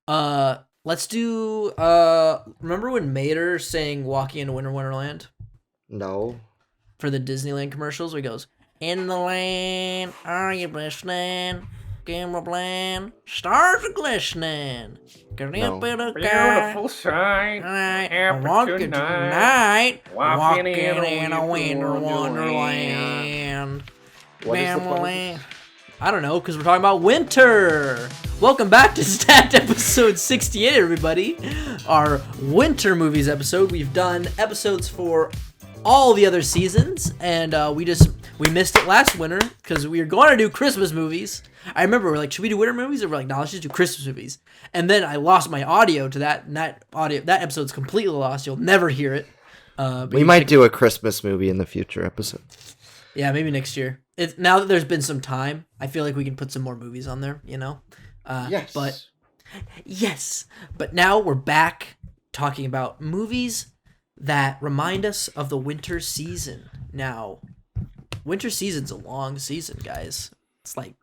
Let's do remember when Mater sang Walking into Winter Wonderland No. for the Disneyland commercials where he goes, "In the land, are you listening? Camera plan, stars are glistening. Get up No. in the sky, Beautiful sight, tonight, I'm happy walking tonight, tonight, walking walking in a in a winter winter wonderland. wonderland." What is the point of Family. I don't know, because we're talking about winter. Welcome back to Stacked episode 68, everybody. Our winter movies episode. We've done episodes for all the other seasons, and we missed it last winter because we were going to do Christmas movies. I remember we're like, should we do winter movies? And we're like, no, let's just do Christmas movies. And then I lost my audio to that, and that episode's completely lost. You'll never hear it. We might do a Christmas movie in the future episode. Yeah, maybe next year. Now that there's been some time, I feel like we can put some more movies on there, you know? Yes. But now we're back talking about movies that remind us of the winter season. Now, winter season's a long season, guys. It's like,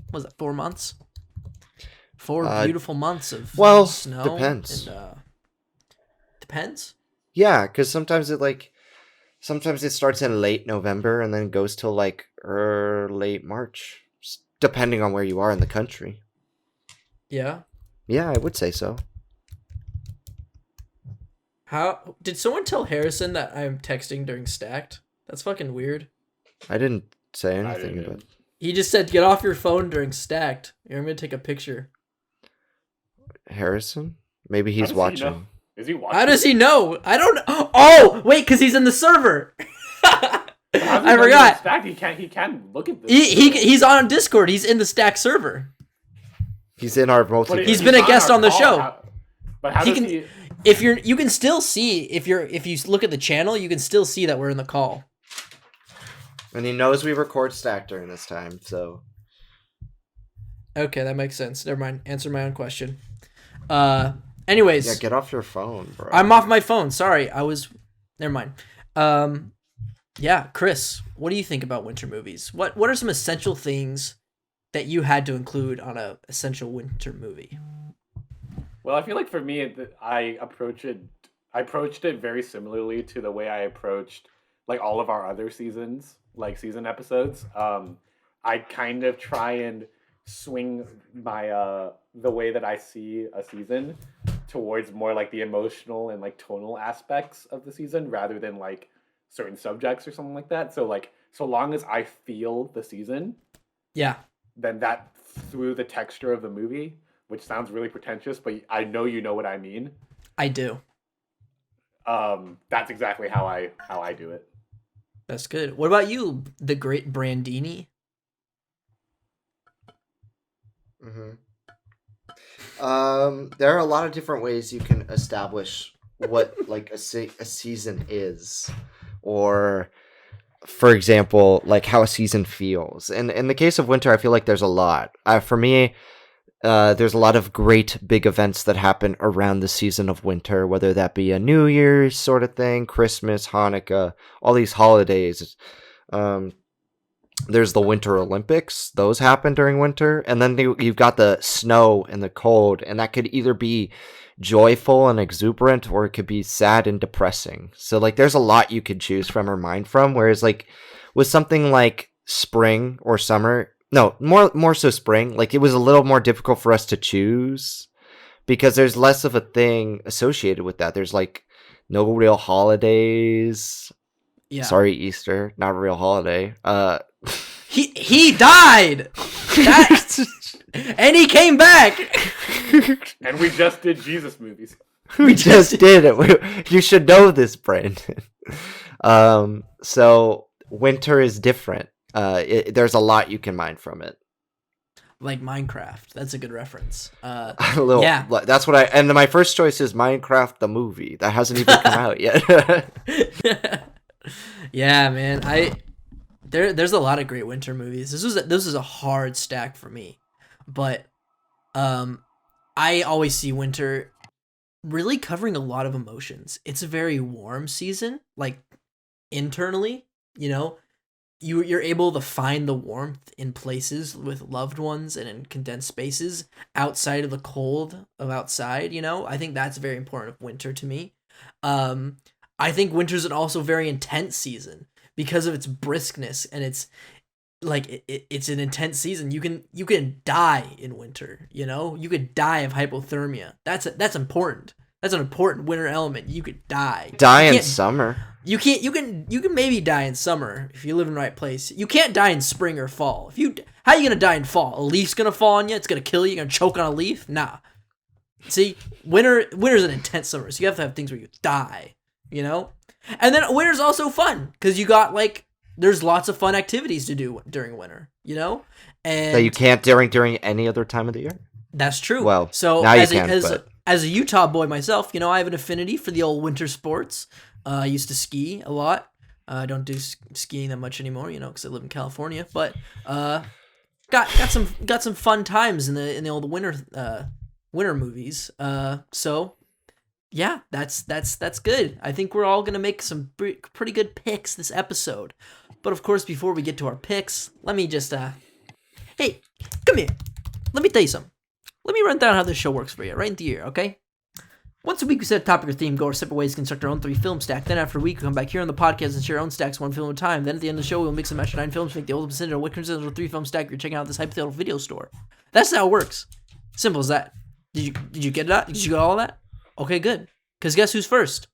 what was it, 4 months? Four beautiful months of snow. Depends. And, depends? Yeah, because sometimes it starts in late November and then goes till like late March, depending on where you are in the country. Yeah. Yeah, I would say so. How did someone tell Harrison that I'm texting during Stacked? That's fucking weird. I didn't say I anything, didn't. but He just said, "Get off your phone during Stacked. I'm gonna take a picture." Harrison? Maybe How he's does he know? watching. Is he watching? How does he know? I don't know. Oh, wait, because he's in the server. I forgot. Stacked? He can't look at this. He's on Discord. He's in the Stack server. He's in our multi. But He's been a on guest our on the call. show. But how He does can- he? If you can still see if you look at the channel, you can still see that we're in the call. And he knows we record Stack during this time, so Okay, that makes sense. Never mind. Answer my own question. Anyways, yeah, get off your phone, bro. I'm off my phone. Sorry, Never mind. Yeah, Chris, what do you think about winter movies? What are some essential things that you had to include on a essential winter movie? Well, I feel like for me, I approached it very similarly to the way I approached like all of our other seasons, like season episodes. I kind of try and swing my the way that I see a season towards more like the emotional and like tonal aspects of the season rather than like certain subjects or something like that. So like so long as I feel the season, Yeah, then that through the texture of the movie, which sounds really pretentious, but I know you know what I mean. I do. That's exactly how I do it. That's good. What about you, the great Brandini? Mm-hmm. There are a lot of different ways you can establish what like a season is, or for example, like how a season feels. And in the case of winter, I feel like there's a lot. For me, there's a lot of great big events that happen around the season of winter, whether that be a New Year's sort of thing, Christmas, Hanukkah, all these holidays. There's the Winter Olympics; those happen during winter, and then you've got the snow and the cold, and that could either be joyful and exuberant, or it could be sad and depressing. So, like, there's a lot you could choose from or mine from. Whereas, like, with something like spring or summer, no, more so spring, like it was a little more difficult for us to choose because there's less of a thing associated with that. There's like no real holidays. Yeah. Sorry, Easter, not a real holiday. He died. And he came back. And we just did Jesus movies. We just did it. You should know this, Brandon. So winter is different. There's a lot you can mine from it. Like Minecraft. That's a good reference. A little, Yeah. That's what and my first choice is Minecraft the movie. That hasn't even come out yet. Yeah, man. There's a lot of great winter movies. This is a hard stack for me, but I always see winter really covering a lot of emotions. It's a very warm season, like internally, you know. you're able to find the warmth in places with loved ones and in condensed spaces outside of the cold of outside, I think that's very important of winter to me. I think winter's an also very intense season because of its briskness, and it's like it's an intense season. You can die in winter, you could die of hypothermia. That's important. That's an important winter element. You could die In summer. You can maybe die in summer if you live in the right place. You can't die in spring or fall. How are you gonna die in fall? A leaf's gonna fall on you. It's gonna kill you. You're gonna choke on a leaf. Nah. See, winter's an intense summer, so you have to have things where you die. And then winter's also fun because you got there's lots of fun activities to do during winter. And that you can't during any other time of the year. That's true. Well, so now you can. As a Utah boy myself, I have an affinity for the old winter sports. I used to ski a lot. I don't do skiing that much anymore, because I live in California. But got some fun times in the old winter movies. So yeah, that's good. I think we're all gonna make some pretty good picks this episode. But of course, before we get to our picks, let me just hey, come here. Let me tell you something. Let me run down how this show works for you, right into your ear, okay? Once a week, we set a topic or theme, go our separate ways, construct our own 3-film stack. Then after a week, we come back here on the podcast and share our own stacks one film at a time. Then at the end of the show, we'll mix and match 9 films to make the ultimate percentage of what considers a 3-film stack you're checking out this hypothetical video store. That's how it works. Simple as that. Did you get that? Did you get all of that? Okay, good. Because guess who's first?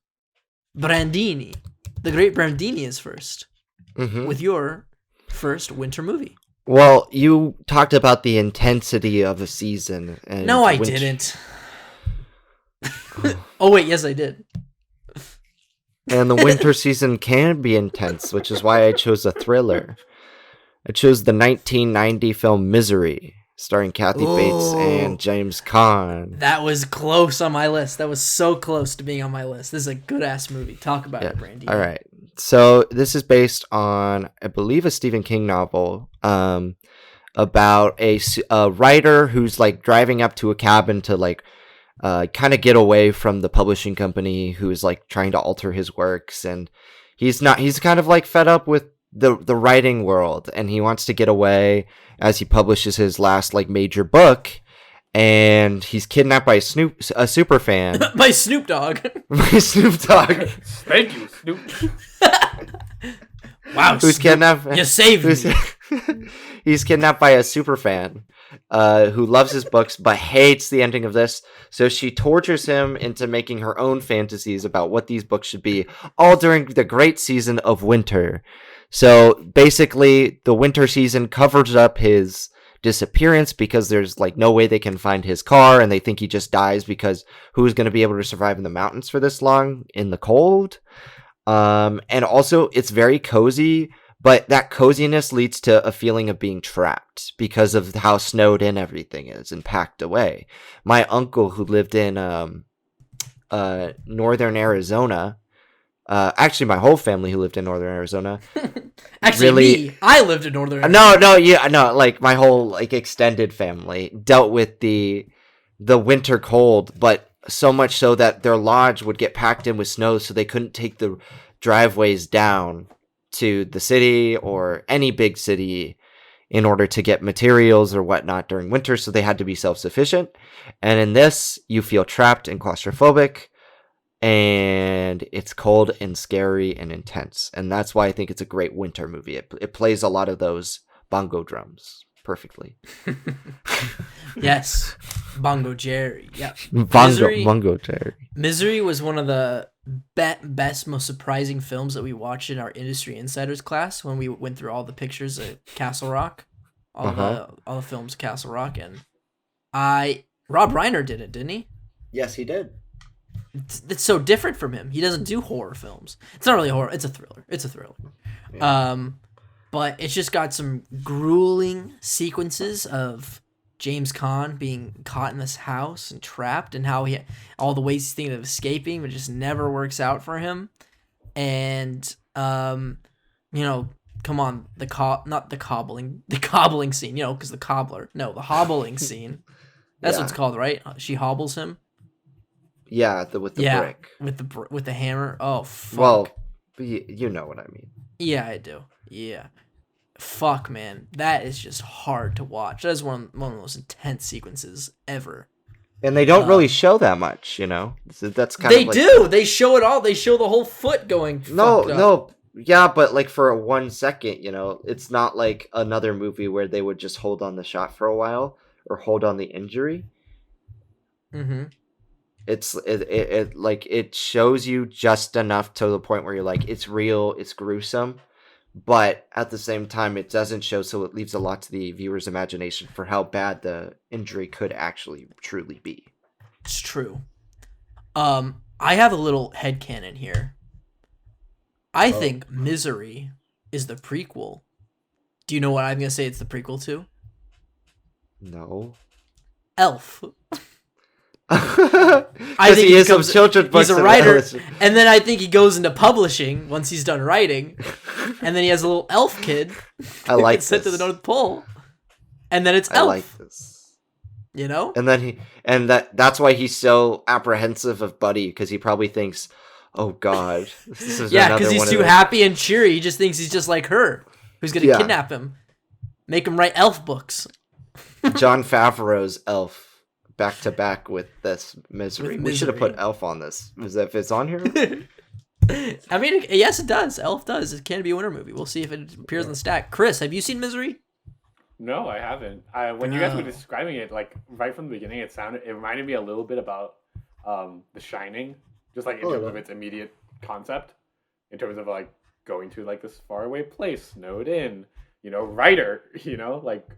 Brandini. The great Brandini is first. Mm-hmm. With your first winter movie. Well, you talked about the intensity of a season. And no, I didn't. Oh, wait, yes, I did. And the winter season can be intense, which is why I chose a thriller. I chose the 1990 film Misery, starring Kathy Bates and James Caan. That was close on my list. That was so close to being on my list. This is a good-ass movie. Talk about it, Brandy. All right. So this is based on, I believe, a Stephen King novel about a writer who's driving up to a cabin to kind of get away from the publishing company who's trying to alter his works, and he's kind of fed up with the writing world, and he wants to get away as he publishes his last major book, and he's kidnapped by a super fan. By Snoop Dogg. By Snoop Dogg. Thank you, Snoop. Wow, who's kidnapped? You saved me. He's kidnapped by a super fan who loves his books but hates the ending of this. So she tortures him into making her own fantasies about what these books should be, all during the great season of winter. So basically, the winter season covers up his disappearance because there's no way they can find his car, and they think he just dies because who's going to be able to survive in the mountains for this long in the cold? And also, it's very cozy, but that coziness leads to a feeling of being trapped because of how snowed in everything is and packed away. My uncle, who lived in northern Arizona, actually my whole family who lived in northern Arizona, actually I lived in northern Arizona. My whole extended family dealt with the winter cold, but so much so that their lodge would get packed in with snow, so they couldn't take the driveways down to the city or any big city in order to get materials or whatnot during winter, so they had to be self-sufficient. And in this, you feel trapped and claustrophobic, and it's cold and scary and intense. And that's why I think it's a great winter movie. It plays a lot of those bongo drums perfectly. Yes. Bongo Jerry. Yeah. Bongo Jerry. Misery was one of the best, most surprising films that we watched in our industry insiders class when we went through all the pictures of Castle Rock, all the films of Castle Rock, and Rob Reiner did it, didn't he? Yes, he did. It's so different from him. He doesn't do horror films. It's not really horror. It's a thriller. Yeah. But it's just got some grueling sequences of James Caan being caught in this house and trapped, and how all the ways he's thinking of escaping, but it just never works out for him. And come on, the cobbling scene, because the hobbling scene. That's what it's called, right? She hobbles him. Yeah, with the brick. With the hammer. Oh, fuck. Well, you know what I mean. Yeah, I do. Yeah. fuck, man, that is just hard to watch. That is one of the most intense sequences ever. And they don't really show that much, you know. So that's kind They of like, do. They show it all. They show the whole foot going. fucked up. No, yeah, but like for 1 second, you know, it's not like another movie where they would just hold on the shot for a while or hold on the injury. Mm-hmm. It like it shows you just enough to the point where you're like, it's real, it's gruesome, but at the same time it doesn't show, so it leaves a lot to the viewer's imagination for how bad the injury could actually truly be. It's true. I have a little headcanon here. I think Misery is the prequel. Do you know what I'm gonna say it's the prequel to? No. Elf. Because he is some children's books. He's a writer, and then I think he goes into publishing once he's done writing, and then he has a little elf kid. I like gets sent to the North Pole, and then it's Elf. I like this. You know, and then that's why he's so apprehensive of Buddy, because he probably thinks, "Oh God, this is because he's too happy and cheery. He just thinks he's just like her, who's gonna kidnap him, make him write elf books." Jon Favreau's Elf. Back to back with this Misery. We should have put Elf on this. If it's on here? I mean, yes, it does. Elf does. It can be a winter movie. We'll see if it appears on the stack. Chris, have you seen Misery? No, I haven't. When you guys were describing it, like right from the beginning, it reminded me a little bit about The Shining, just like in terms of its immediate concept, in terms of like going to like this faraway place, snowed in, writer, like.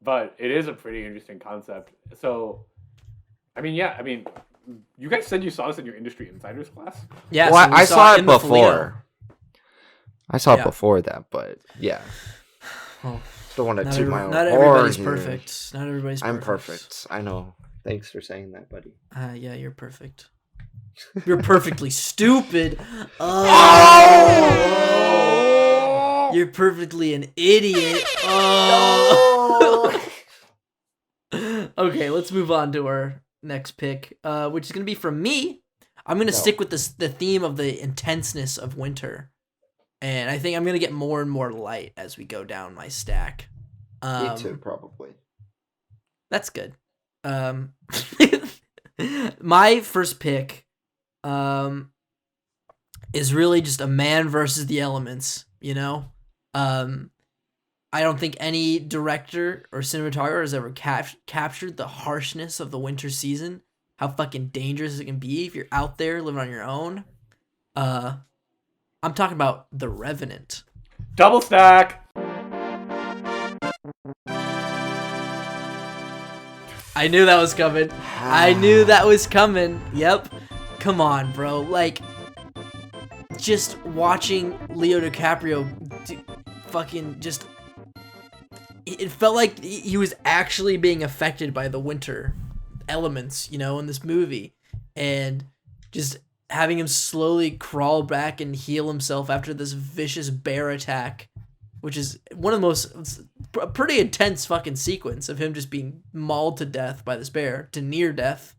But it is a pretty interesting concept. So, you guys said you saw this in your industry insiders class? Yeah, well, so I saw it before. I saw it before that, but yeah. Well, don't want to toot my own horn. Not everybody's perfect. Not everybody's perfect. I'm perfect. I know. Thanks for saying that, buddy. Yeah, you're perfect. You're perfectly stupid. Oh! You're perfectly an idiot. Oh! Okay, let's move on to our next pick, which is going to be from me. I'm going to stick with the theme of the intenseness of winter. And I think I'm going to get more and more light as we go down my stack. Me too, probably. That's good. My first pick is really just a man versus the elements, I don't think any director or cinematographer has ever captured the harshness of the winter season, how fucking dangerous it can be if you're out there living on your own. I'm talking about The Revenant. Double stack! I knew that was coming. Yep. Come on, bro. Like, just watching Leo DiCaprio it felt like he was actually being affected by the winter elements, in this movie. And just having him slowly crawl back and heal himself after this vicious bear attack, which is one of the most pretty intense fucking sequence of him just being mauled to death by this bear, to near death,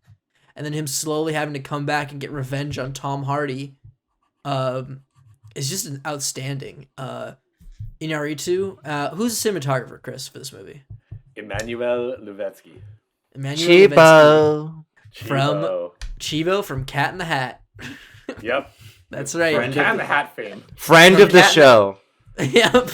and then him slowly having to come back and get revenge on Tom Hardy. Is just an outstanding. Inarritu, who's the cinematographer, Chris, for this movie? Emmanuel Lubezki. Chivo. From Chivo from Cat in the Hat. Yep. That's right. From Cat in the Hat fame. Friend of the show. Yep.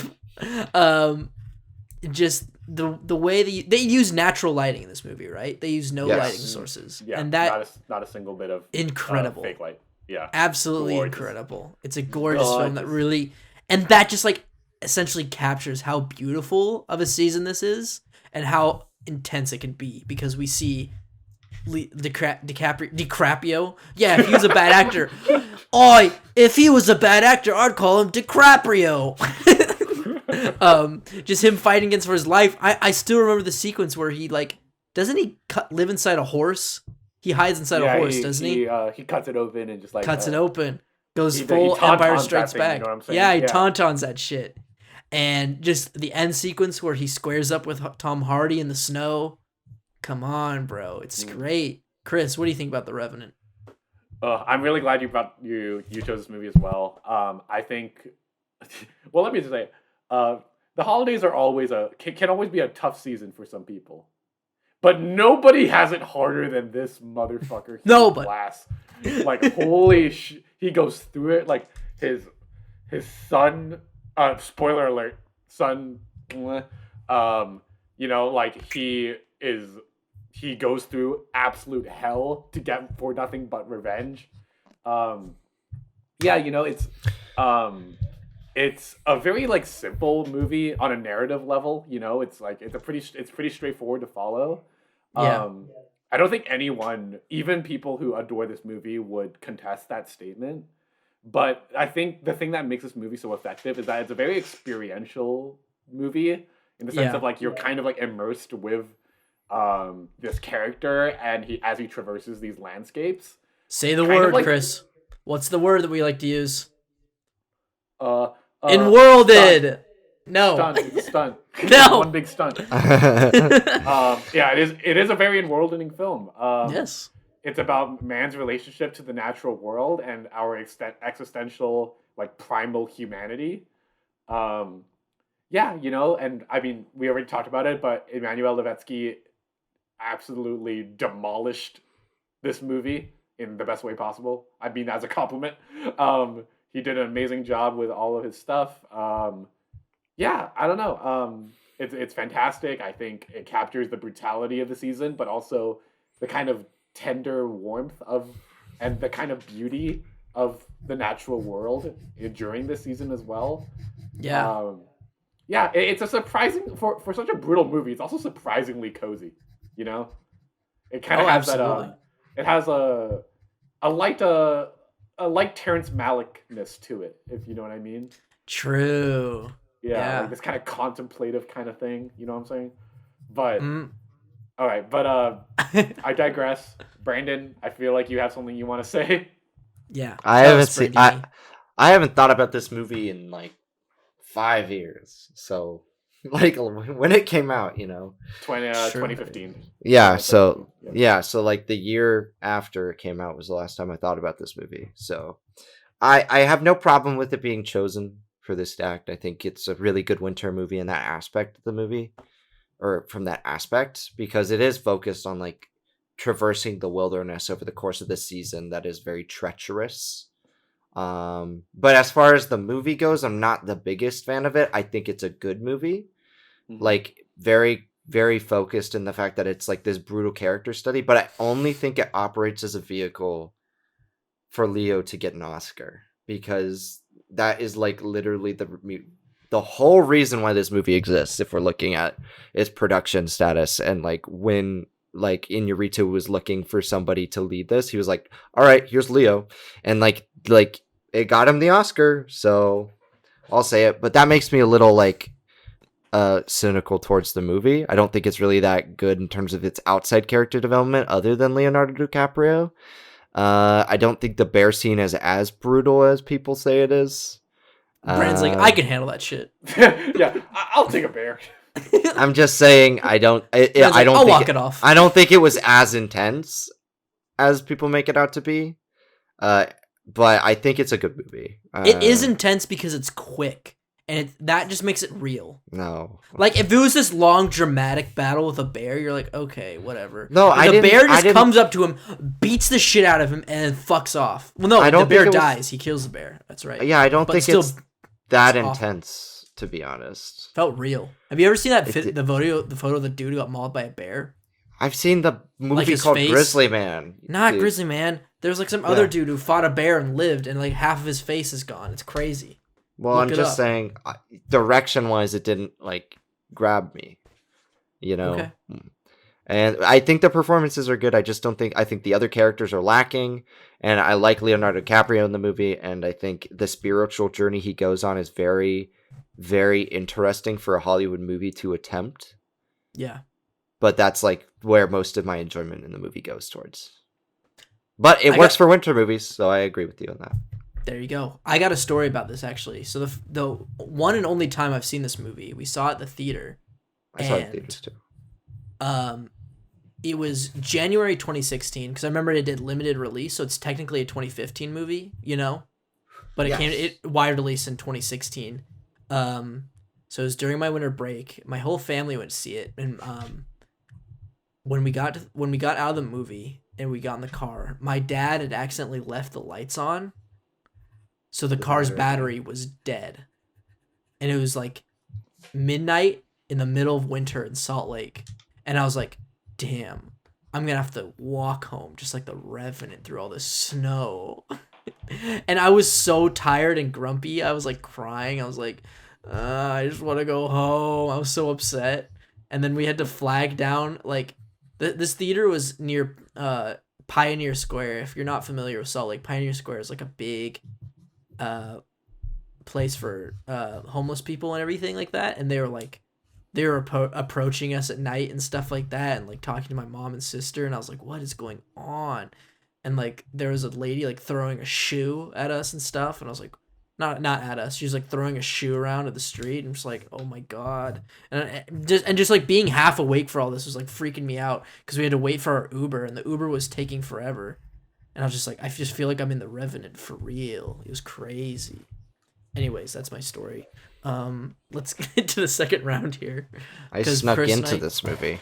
Just the way they use natural lighting in this movie, right? They use no lighting sources. Yeah, and that not a single bit of incredible fake light. Yeah. Absolutely gorgeous. Incredible. It's a gorgeous film that really, and that just like essentially captures how beautiful of a season this is and how intense it can be, because we see DiCaprio. Yeah, if he was a bad actor. If he was a bad actor, I'd call him DiCaprio. Just him fighting against for his life. I still remember the sequence where he doesn't he live inside a horse? He hides inside a horse, doesn't he? He cuts it open and just cuts it open. Goes full Empire Strikes Back. You know he tauntauns that shit. And just the end sequence where he squares up with Tom Hardy in the snow. Come on, bro. It's great. Chris, what do you think about The Revenant? I'm really glad you chose this movie as well. I think, well, let me just say, The holidays are always can always be a tough season for some people, but nobody has it harder than this motherfucker. Nobody. Glass. Like holy he goes through it. Like his son. Spoiler alert. Son. You know, like he goes through absolute hell to get for nothing but revenge. Yeah, you know, it's a very like simple movie on a narrative level. You know, it's pretty straightforward to follow. Yeah. I don't think anyone, even people who adore this movie, would contest that statement. But I think the thing that makes this movie so effective is that it's a very experiential movie in the sense of like you're kind of like immersed with this character and as he traverses these landscapes. Say the word, like, Chris. What's the word that we like to use? Unworlded. Stunt. No. Stunt. It's a stunt. No. One big stunt. Yeah, it is a very unworlding film. Yes. It's about man's relationship to the natural world and our existential, like, primal humanity. Yeah, you know, and I mean, we already talked about it, but Emmanuel Levetsky absolutely demolished this movie in the best way possible. I mean, as a compliment. He did an amazing job with all of his stuff. Yeah, I don't know. It's fantastic. I think it captures the brutality of the season, but also the kind of tender warmth and the kind of beauty of the natural world during this season as well. Yeah. Yeah, it's a surprising for such a brutal movie. It's also surprisingly cozy, you know. It kind of has absolutely. It has a light Terrence Malickness to it, if you know what I mean. True. Yeah. Like this kind of contemplative kind of thing. You know what I'm saying? But all right, but I digress. Brandon, I feel like you have something you want to say. Yeah. I haven't thought about this movie in like 5 years. So like when it came out, you know, 2015. Yeah. So like the year after it came out was the last time I thought about this movie. So I have no problem with it being chosen for this act. I think it's a really good winter movie in that aspect of the movie, or from that aspect, because it is focused on like traversing the wilderness over the course of the season that is very treacherous. But as far as the movie goes, I'm not the biggest fan of it. I think it's a good movie. Mm-hmm. Like very, very focused in the fact that it's like this brutal character study, but I only think it operates as a vehicle for Leo to get an Oscar, because that is like literally the whole reason why this movie exists. If we're looking at its production status, and like when like Inarritu was looking for somebody to lead this, he was like, all right, here's Leo. And like it got him the Oscar. So I'll say it, but that makes me a little like cynical towards the movie. I don't think it's really that good in terms of its outside character development other than Leonardo DiCaprio. I don't think the bear scene is as brutal as people say it is. Brandon's like, I can handle that shit. Yeah, I'll take a bear. I'm just saying, I don't think it was as intense as people make it out to be. But I think it's a good movie. It is intense because it's quick, and that just makes it real. No, like if it was this long dramatic battle with a bear, you're like, okay, whatever. No, the bear just comes up to him, beats the shit out of him, and then fucks off. Well, no, the bear dies. He kills the bear. That's right. Yeah, I don't think it's that intense, to be honest. Felt real. Have you ever seen that the photo of the dude who got mauled by a bear? I've seen the movie called Grizzly Man. Not Grizzly Man. There's like some other dude who fought a bear and lived, and like half of his face is gone. It's crazy. Well, I'm just saying, direction-wise, it didn't like grab me, you know. Okay. And I think the performances are good. I think the other characters are lacking, and I like Leonardo DiCaprio in the movie, and I think the spiritual journey he goes on is very, very interesting for a Hollywood movie to attempt. Yeah. But that's like where most of my enjoyment in the movie goes towards. But it works for winter movies, so I agree with you on that. There you go. I got a story about this, actually. So the one and only time I've seen this movie, we saw it at the theater. I saw it at theaters too. It was January 2016, because I remember it did limited release, so it's technically a 2015 movie, you know? But it wide release in 2016. So it was during my winter break. My whole family went to see it, and when we got out of the movie and we got in the car, my dad had accidentally left the lights on, so the car's battery was dead, and it was like midnight in the middle of winter in Salt Lake, and I was like, damn, I'm gonna have to walk home just like the Revenant through all this snow. And I was so tired and grumpy. I was like crying. I was like, I just want to go home. I was so upset. And then we had to flag down, like, this theater was near Pioneer Square. If you're not familiar with Salt Lake, Pioneer Square is like a big place for homeless people and everything like that. And they were approaching us at night and stuff like that, and like talking to my mom and sister, and I was like, what is going on? And like there was a lady like throwing a shoe at us and stuff, and I was like, not at us, she was like throwing a shoe around at the street, and I'm just like, oh my god. And just like being half awake for all this was like freaking me out, because we had to wait for our Uber, and the Uber was taking forever, and I was just like, I just feel like I'm in the Revenant for real. It was crazy. Anyways, that's my story. Let's get into the second round here. I snuck into this movie.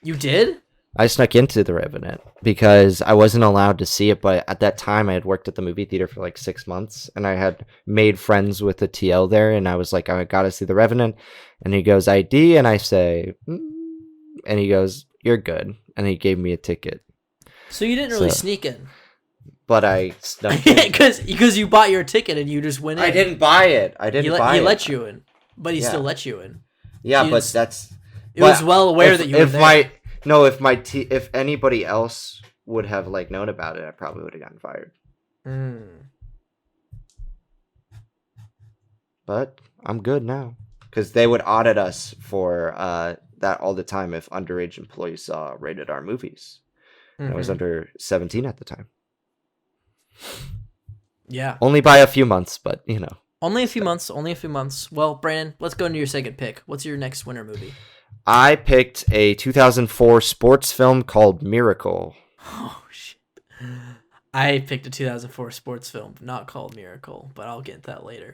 You did? I snuck into The Revenant because I wasn't allowed to see it, but at that time I had worked at the movie theater for like 6 months, and I had made friends with the TL there, and I was like, I gotta see The Revenant, and he goes, ID, and I say, and he goes, you're good, and he gave me a ticket. So you didn't really sneak in? But I snuck in. Because you bought your ticket and you just went in. I didn't buy it. He let you in, but he still let you in. Yeah, so but that's... It was well aware that you were there. If anybody else would have like known about it, I probably would have gotten fired. But I'm good now, because they would audit us for that all the time if underage employees saw rated R movies. And I was under 17 at the time. Yeah. Only by a few months, but you know. Only a few months. Well, Brandon, let's go into your second pick. What's your next winter movie? I picked a 2004 sports film called Miracle. Oh, shit. I picked a 2004 sports film, not called Miracle, but I'll get into that later.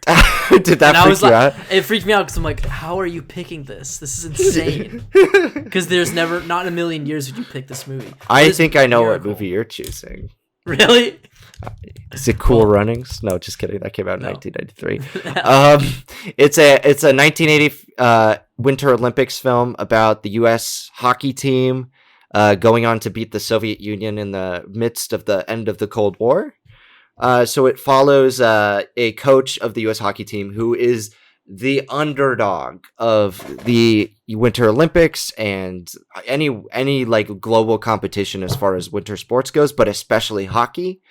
Did that freak you out? It freaked me out because I'm like, how are you picking this? This is insane. Because there's not in a million years would you pick this movie. I think I know what movie you're choosing. Really? Is it Cool Runnings? No, just kidding. That came out in 1993. It's a 1980 Winter Olympics film about the U.S. hockey team going on to beat the Soviet Union in the midst of the end of the Cold War. So it follows a coach of the U.S. hockey team who is the underdog of the Winter Olympics and any like global competition as far as winter sports goes, but especially hockey.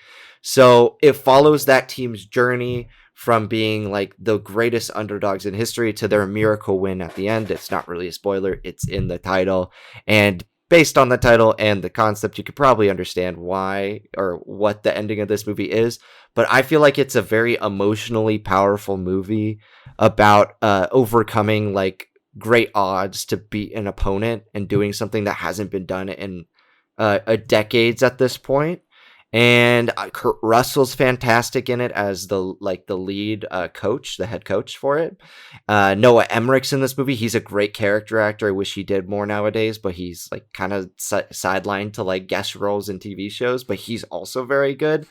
So it follows that team's journey from being like the greatest underdogs in history to their miracle win at the end. It's not really a spoiler. It's in the title. And based on the title and the concept, you could probably understand why or what the ending of this movie is. But I feel like it's a very emotionally powerful movie about overcoming like great odds to beat an opponent and doing something that hasn't been done in decades at this point. And Kurt Russell's fantastic in it as the lead coach, the head coach for it. Noah Emmerich's in this movie. He's a great character actor. I wish he did more nowadays, but he's like kind of sidelined to like guest roles in TV shows, but he's also very good.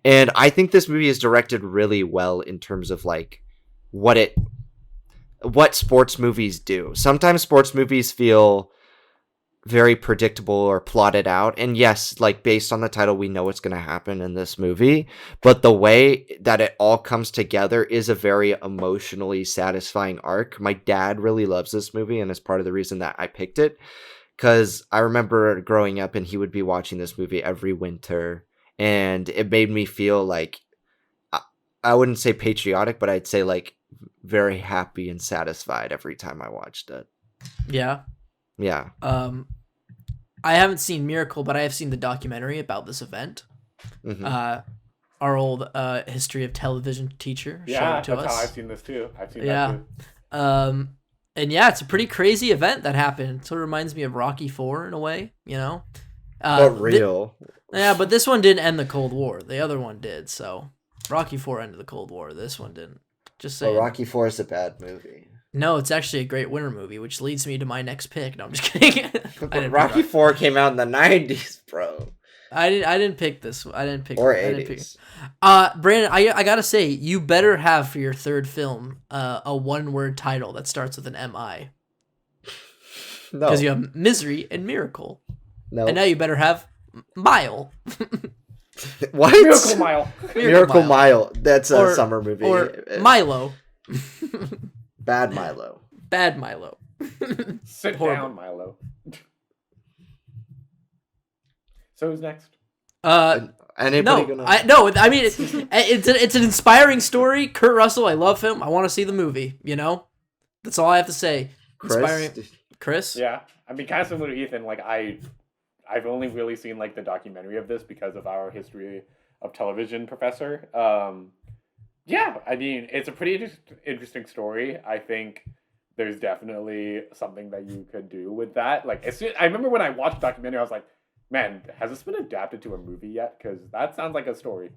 And I think this movie is directed really well in terms of like what sports movies do. Sometimes sports movies feel very predictable or plotted out, and yes, like based on the title we know what's going to happen in this movie, but the way that it all comes together is a very emotionally satisfying arc. My dad really loves this movie, and it's part of the reason that I picked it, because I remember growing up and he would be watching this movie every winter, and it made me feel like I wouldn't say patriotic, but I'd say like very happy and satisfied every time I watched it. Yeah. I haven't seen Miracle, but I have seen the documentary about this event. Mm-hmm. Our old history of television teacher showed it to us. Yeah, that's how I've seen this too. I've seen that too. And yeah, it's a pretty crazy event that happened. Sort of reminds me of Rocky IV in a way, you know? But real. But this one didn't end the Cold War. The other one did, so Rocky IV ended the Cold War. This one didn't. Just saying. Rocky IV is a bad movie. No, it's actually a great winter movie, which leads me to my next pick. No, I'm just kidding. I didn't Rocky pick, 4 came out in the 90s, bro. I didn't pick this. I didn't pick. Or I didn't pick. 80s. Brandon, I gotta say, you better have for your third film a one-word title that starts with an M-I. No. Because you have Misery and Miracle. No. And now you better have Mile. What? Miracle Mile. Miracle Mile. That's a summer movie. Or Milo. Bad Milo. Bad Milo. Sit Horrible. down, Milo. So who's next? Anybody No, gonna... I mean, it's an inspiring story. Kurt Russell, I love him. I want to see the movie. You know, that's all I have to say. Inspiring. Chris? Yeah, I mean, kind of similar to Ethan. Like I've only really seen like the documentary of this because of our history of television professor. Yeah, I mean, it's a pretty interesting story. I think there's definitely something that you could do with that. Like, I remember when I watched the documentary, I was like, man, has this been adapted to a movie yet? Because that sounds like a story.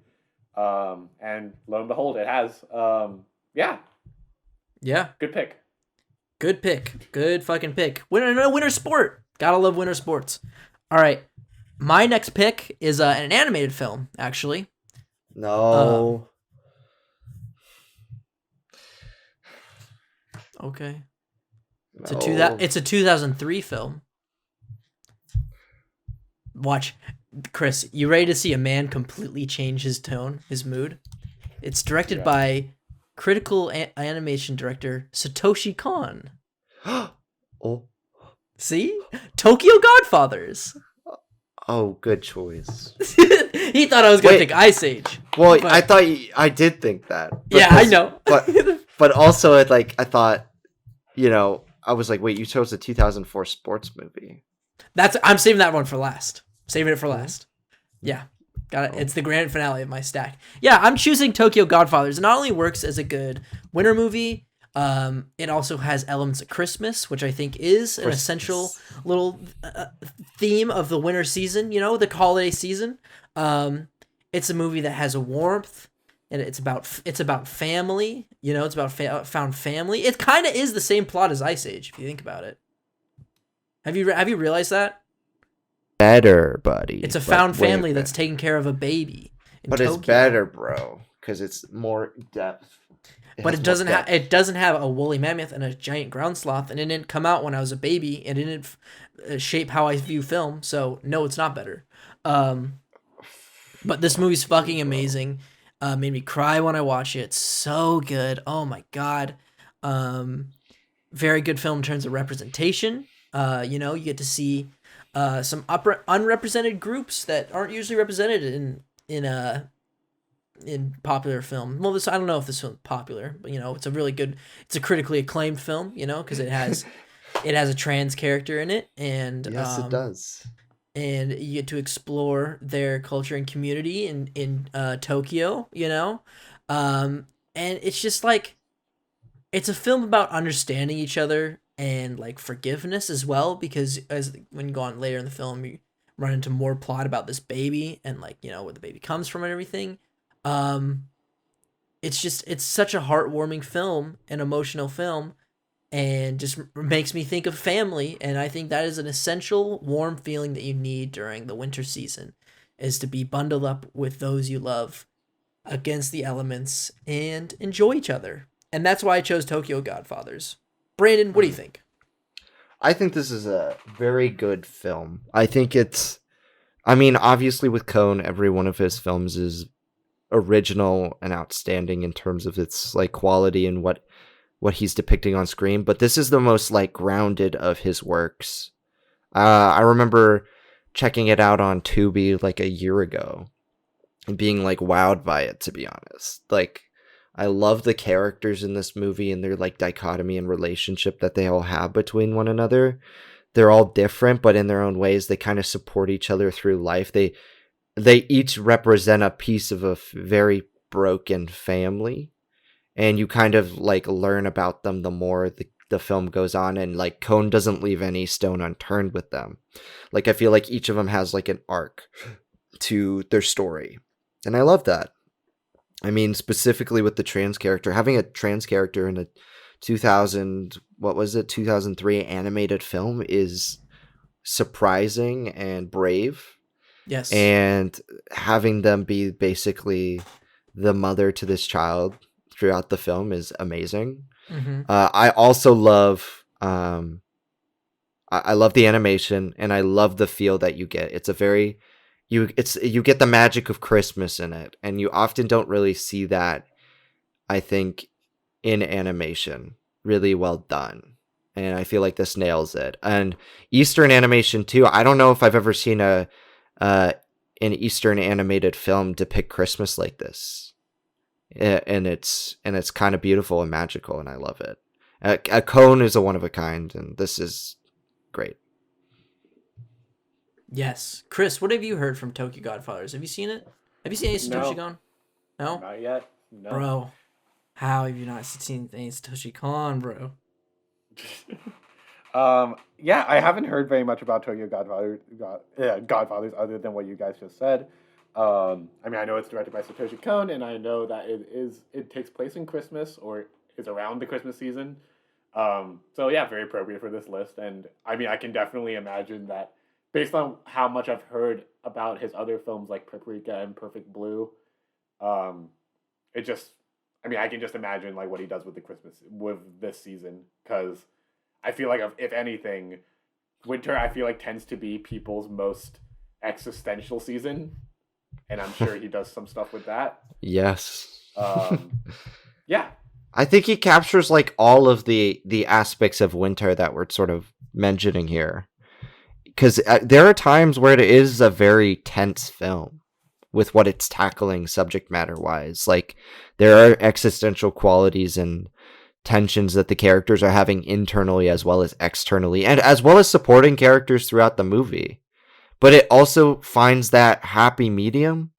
And lo and behold, it has. Yeah. Yeah. Good pick. Good pick. Good fucking pick. Winter sport. Gotta love winter sports. All right. My next pick is an animated film, actually. No. Okay. No. It's a 2003 film. Watch. Chris, you ready to see a man completely change his tone, his mood? It's directed by critical animation director Satoshi Kon. Oh. See? Tokyo Godfathers. Oh, good choice. He thought I was going to pick Ice Age. Well, but... I thought I did think that. Yeah, I know. but also, I thought, I was like, wait, you chose a 2004 sports movie. I'm saving that one for last. Saving it for last. Yeah. Got it. It's the grand finale of my stack. Yeah, I'm choosing Tokyo Godfathers. It not only works as a good winter movie, it also has elements of Christmas, which I think is an essential little theme of the winter season, the holiday season. It's a movie that has a warmth, and it's about family, it's about found family. It kind of is the same plot as Ice Age, if you think about it. Have you realized that? Better, buddy. It's a found family that's taking care of a baby. But Tokyo. It's better, bro, because it's more depth. But it doesn't have a woolly mammoth and a giant ground sloth, and it didn't come out when I was a baby, and it didn't shape how I view film. So no, it's not better. But this movie's fucking amazing. Made me cry when I watch it. It's so good. Oh my god. Very good film in terms of representation. You get to see some unrepresented groups that aren't usually represented in popular film. Well, I don't know if this film's popular, but it's a critically acclaimed film, because it has a trans character in it, and yes, it does. And you get to explore their culture and community in Tokyo, and it's just like, it's a film about understanding each other and like forgiveness as well, because when you go on later in the film, you run into more plot about this baby and like, where the baby comes from and everything. It's such a heartwarming film, an emotional film, and just makes me think of family. And I think that is an essential warm feeling that you need during the winter season, is to be bundled up with those you love against the elements and enjoy each other. And that's why I chose Tokyo Godfathers. Brandon, what do you think? I think this is a very good film. I think obviously with Cohn, every one of his films is original and outstanding in terms of its like quality and what he's depicting on screen, but this is the most like grounded of his works. I remember checking it out on Tubi like a year ago and being like wowed by it, to be honest. Like, I love the characters in this movie and their like dichotomy and relationship that they all have between one another. They're all different, but in their own ways, they kind of support each other through life. They each represent a piece of a very broken family, and you kind of like learn about them the more the film goes on, and like Cohn doesn't leave any stone unturned with them. Like, I feel like each of them has like an arc to their story, and I love that. I mean, specifically with the trans character, having a trans character in a what was it, 2003 animated film is surprising and brave. Yes. And having them be basically the mother to this child throughout the film is amazing. Mm-hmm. I also love I love the animation, and I love the feel that you get. It's a very you get the magic of Christmas in it, and you often don't really see that, I think, in animation really well done. And I feel like this nails it. And Eastern animation too. I don't know if I've ever seen an Eastern animated film depict Christmas like this. And it's kind of beautiful and magical, and I love it. A cone is a one of a kind, and this is great. Yes. Chris, what have you heard from Tokyo Godfathers? Have you seen it? Have you seen any Satoshi Kon? No? Not yet. No. Bro, how have you not seen any Satoshi Kon, bro? Yeah, I haven't heard very much about Tokyo Godfathers other than what you guys just said. I mean, I know it's directed by Satoshi Kon, and I know that it takes place in Christmas, or is around the Christmas season. So yeah, very appropriate for this list. And I mean, I can definitely imagine that based on how much I've heard about his other films like Paprika and Perfect Blue, I can just imagine like what he does with this season, because I feel like if anything, winter I feel like tends to be people's most existential season, and I'm sure he does some stuff with that. Yes. Yeah. I think he captures like all of the aspects of winter that we're sort of mentioning here, because there are times where it is a very tense film with what it's tackling subject matter wise. Like there are existential qualities and tensions that the characters are having internally as well as externally, and as well as supporting characters throughout the movie. But it also finds that happy medium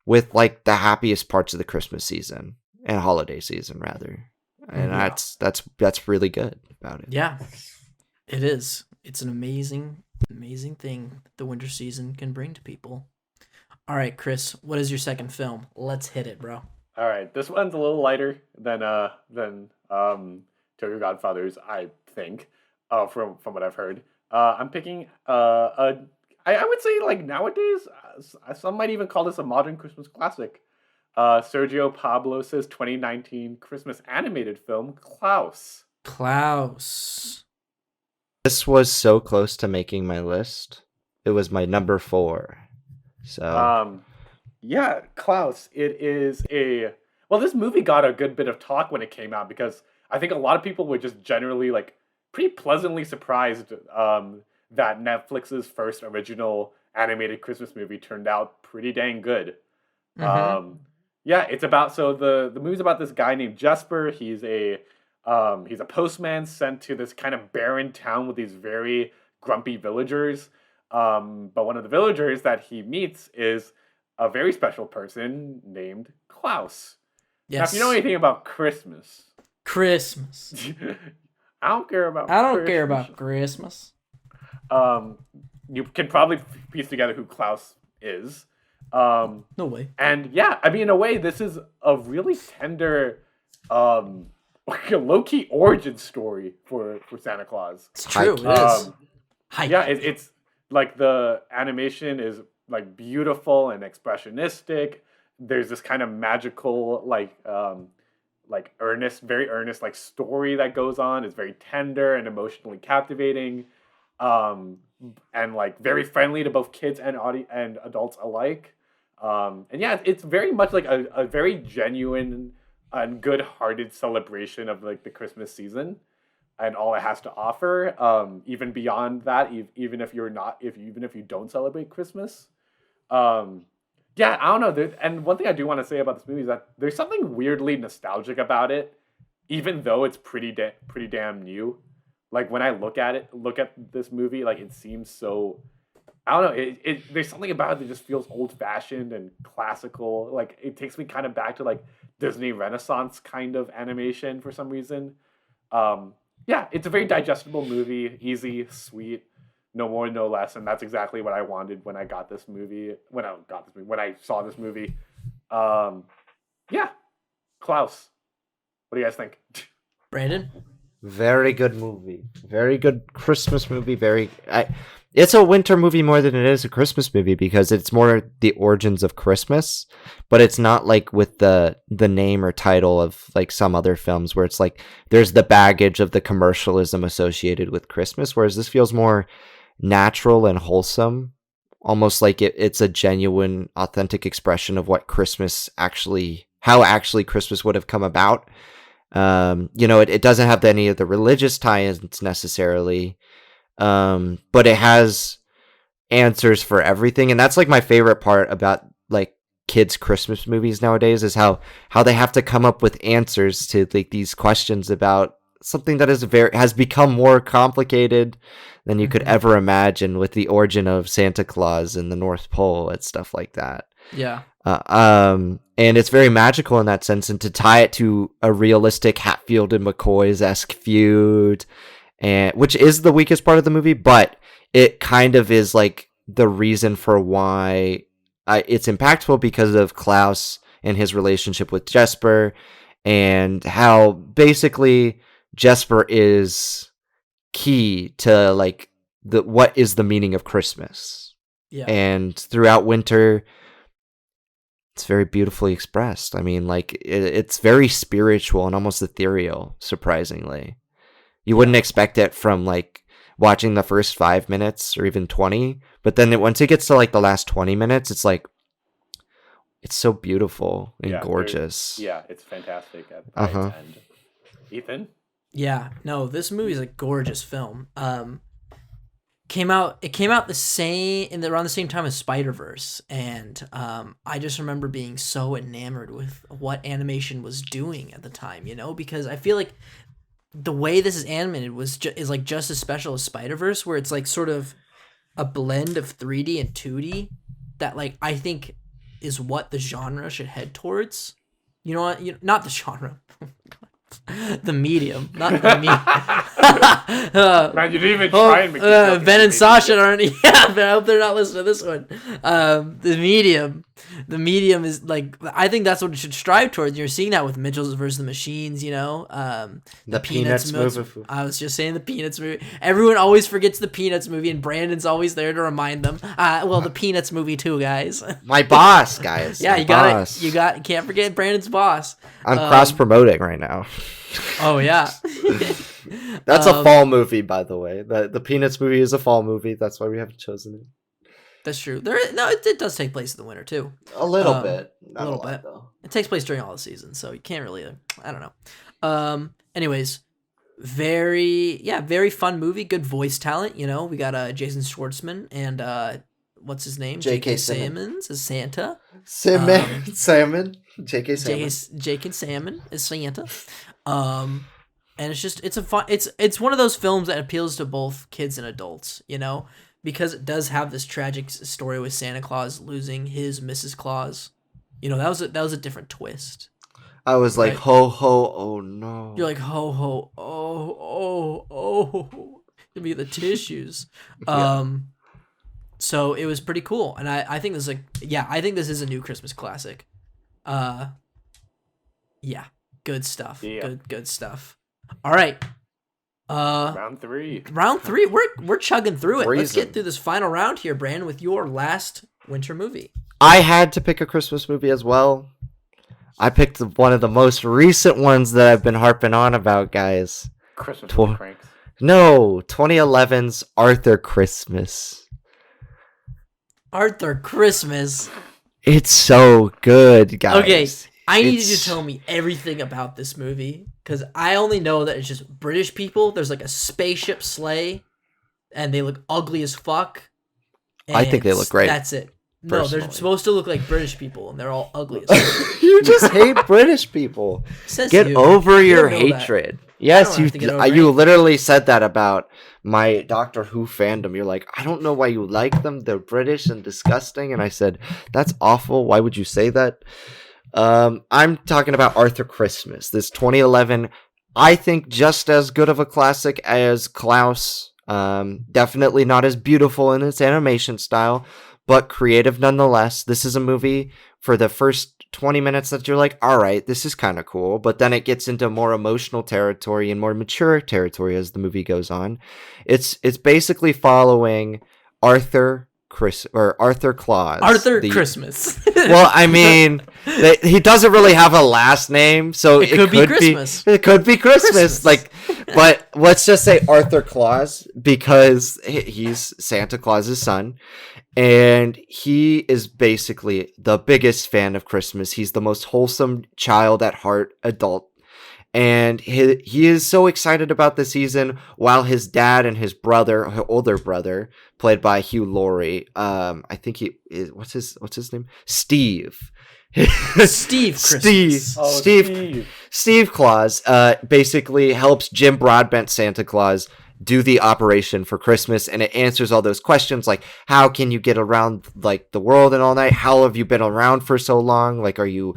with like the happiest parts of the Christmas season and holiday season rather. And that's really good about it. Yeah. It is. It's an amazing thing that the winter season can bring to people. All right, Chris, what is your second film? Let's hit it, bro. All right, this one's a little lighter than Tokyo Godfathers, I think. From what I've heard, I'm picking I would say like nowadays, some might even call this a modern Christmas classic. Sergio Pablos' 2019 Christmas animated film, Klaus. This was so close to making my list. It was my number 4. So yeah, Klaus. It is this movie got a good bit of talk when it came out, because I think a lot of people were just generally like pretty pleasantly surprised that Netflix's first original animated Christmas movie turned out pretty dang good. Mm-hmm. Yeah, it's about, so the movie's about this guy named Jesper. He's a postman sent to this kind of barren town with these very grumpy villagers. But one of the villagers that he meets is a very special person named Klaus. Yes. Now, if you know anything about Christmas, I don't care about Christmas. You can probably piece together who Klaus is. No way. And yeah, I mean, in a way, this is a really tender, low-key origin story for Santa Claus. It's true. It is. Yeah, it's like the animation is like beautiful and expressionistic. There's this kind of magical, like very earnest, like story that goes on. It's very tender and emotionally captivating, and like very friendly to both kids and adults alike. And yeah, it's very much like a very genuine and good-hearted celebration of like the Christmas season and all it has to offer. Even beyond that, even if you don't celebrate Christmas. Yeah, I don't know. And one thing I do want to say about this movie is that there's something weirdly nostalgic about it, even though it's pretty damn new. Like when I look at this movie, like it seems so, I don't know. There's something about it that just feels old fashioned and classical. Like it takes me kind of back to like Disney Renaissance kind of animation for some reason. Yeah, it's a very digestible movie, easy, sweet, no more, no less, and that's exactly what I wanted when I got this movie. When I saw this movie, yeah, Klaus. What do you guys think? Brandon? Very good movie. Very good Christmas movie. It's a winter movie more than it is a Christmas movie because it's more the origins of Christmas, but it's not like with the name or title of like some other films where it's like there's the baggage of the commercialism associated with Christmas, whereas this feels more natural and wholesome, almost like it's a genuine, authentic expression of what Christmas how actually Christmas would have come about. It doesn't have any of the religious tie-ins necessarily, but it has answers for everything. And that's like my favorite part about like kids' Christmas movies nowadays is how they have to come up with answers to like these questions about something that has become more complicated than you could ever imagine with the origin of Santa Claus and the North Pole and stuff like that. Yeah. And it's very magical in that sense, and to tie it to a realistic Hatfield and McCoy's-esque feud, and which is the weakest part of the movie, but it kind of is like the reason for why it's impactful because of Klaus and his relationship with Jesper, and how basically Jesper is key to like what is the meaning of Christmas. Yeah. And throughout winter, it's very beautifully expressed. I mean, like it's very spiritual and almost ethereal, surprisingly. You wouldn't expect it from like watching the first 5 minutes or even 20, but then once it gets to like the last 20 minutes, it's like it's so beautiful and gorgeous. Yeah, it's fantastic at the end. Ethan? Yeah, no, this movie is a gorgeous film. It came out around the same time as Spider-Verse, and I just remember being so enamored with what animation was doing at the time, because I feel like the way this is animated is like just as special as Spider-Verse, where it's like sort of a blend of 3D and 2D that like I think is what the genre should head towards. You know what? Not the genre. The medium, not the medium. Man, you didn't even try and make Ben and Sasha aren't. Yeah, but I hope they're not listening to this one. The medium is like I think that's what it should strive towards. You're seeing that with Mitchell's versus the Machines. The Peanuts movie. I was just saying the Peanuts movie. Everyone always forgets the Peanuts movie, and Brandon's always there to remind them. The Peanuts movie too, guys. My boss, guys. Yeah, you can't forget Brandon's boss. I'm cross promoting right now. Oh yeah. That's a fall movie, by the way. The Peanuts movie is a fall movie. That's why we haven't chosen it. That's true. It does take place in the winter too. A little bit. Not a little bit. Though. It takes place during all the seasons, so you can't really. I don't know. Anyways, very fun movie. Good voice talent. We got Jason Schwartzman and what's his name? J.K. Simmons as Santa. Salmon. J.K. Salmon. J.K. Salmon is Santa. And it's one of those films that appeals to both kids and adults, because it does have this tragic story with Santa Claus losing his Mrs. Claus. That was a different twist. I was like, right? Ho ho, oh no. You're like ho ho, oh. Give me the tissues. So it was pretty cool, and I think this is a new Christmas classic. Yeah, good stuff. Yeah. Good stuff. All right. Round three. We're chugging through it. Let's get through this final round here, Brandon, with your last winter movie. I had to pick a Christmas movie as well. I picked one of the most recent ones that I've been harping on about, guys. Christmas movie pranks. No, 2011's Arthur Christmas. Arthur Christmas. It's so good, guys. Okay, I need you to tell me everything about this movie, because I only know that it's just British people. There's like a spaceship sleigh, and they look ugly as fuck. I think they look great. That's it. No, they're supposed to look like British people, and they're all ugly as fuck. You just hate British people. Get over your hatred. Yes, you literally said that about my Doctor Who fandom. You're like, I don't know why you like them. They're British and disgusting. And I said, that's awful. Why would you say that? I'm talking about Arthur Christmas. This 2011, I think just as good of a classic as Klaus. Definitely not as beautiful in its animation style, but creative nonetheless. This is a movie for the first 20 minutes that you're like, all right, this is kind of cool. But then it gets into more emotional territory and more mature territory as the movie goes on. It's basically following Arthur Claus. Christmas. Well, I mean, he doesn't really have a last name, so it could be Christmas. It could be Christmas. Like, but let's just say Arthur Claus because he's Santa Claus's son. And he is basically the biggest fan of Christmas. He's the most wholesome child at heart adult. And he is so excited about the season while his dad and his older brother, played by Hugh Laurie, I think he is, what's his name? Steve. Steve Claus, basically helps Jim Broadbent Santa Claus do the operation for Christmas, and it answers all those questions like, how can you get around like the world and all night? How have you been around for so long? Like, are you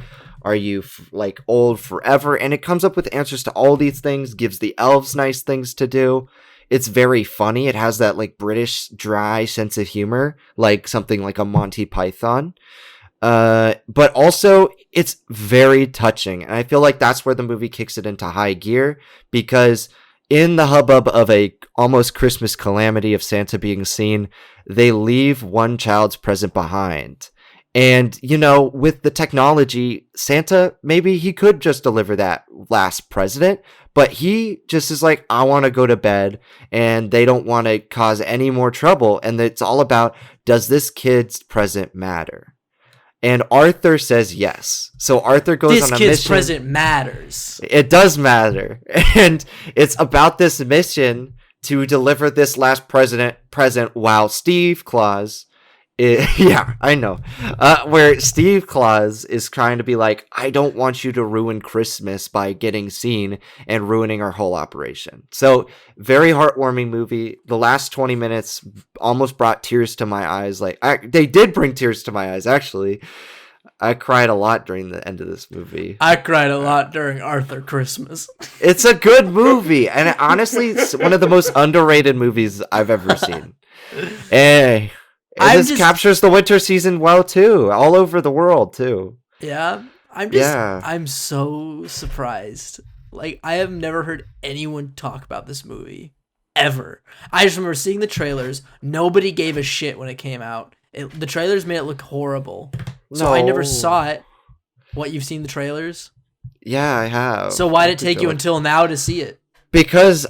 like old forever? And it comes up with answers to all these things, gives the elves nice things to do. It's very funny. It has that like British dry sense of humor, like something like a Monty Python. But also it's very touching. And I feel like that's where the movie kicks it into high gear, because in the hubbub of a almost Christmas calamity of Santa being seen, they leave one child's present behind. And, you know, with the technology, Santa, maybe he could just deliver that last present, but he just is like, I want to go to bed, and they don't want to cause any more trouble. And it's all about, does this kid's present matter? And Arthur says yes. So Arthur goes on a mission. This kid's present matters. It does matter. And it's about this mission to deliver this last present while Steve Claus... yeah, I know. Where Steve Claus is trying to be like, I don't want you to ruin Christmas by getting seen and ruining our whole operation. So, very heartwarming movie. The last 20 minutes almost brought tears to my eyes. Like, they did bring tears to my eyes, actually. I cried a lot during the end of this movie. I cried a lot during Arthur Christmas. It's a good movie, and honestly, it's one of the most underrated movies I've ever seen. Hey. This captures the winter season well too, all over the world too. Yeah, I'm so surprised. Like, I have never heard anyone talk about this movie ever. I just remember seeing the trailers. Nobody gave a shit when it came out. The trailers made it look horrible, so I never saw it. What, you've seen the trailers? Yeah, I have. So why did it take you until now to see it? Because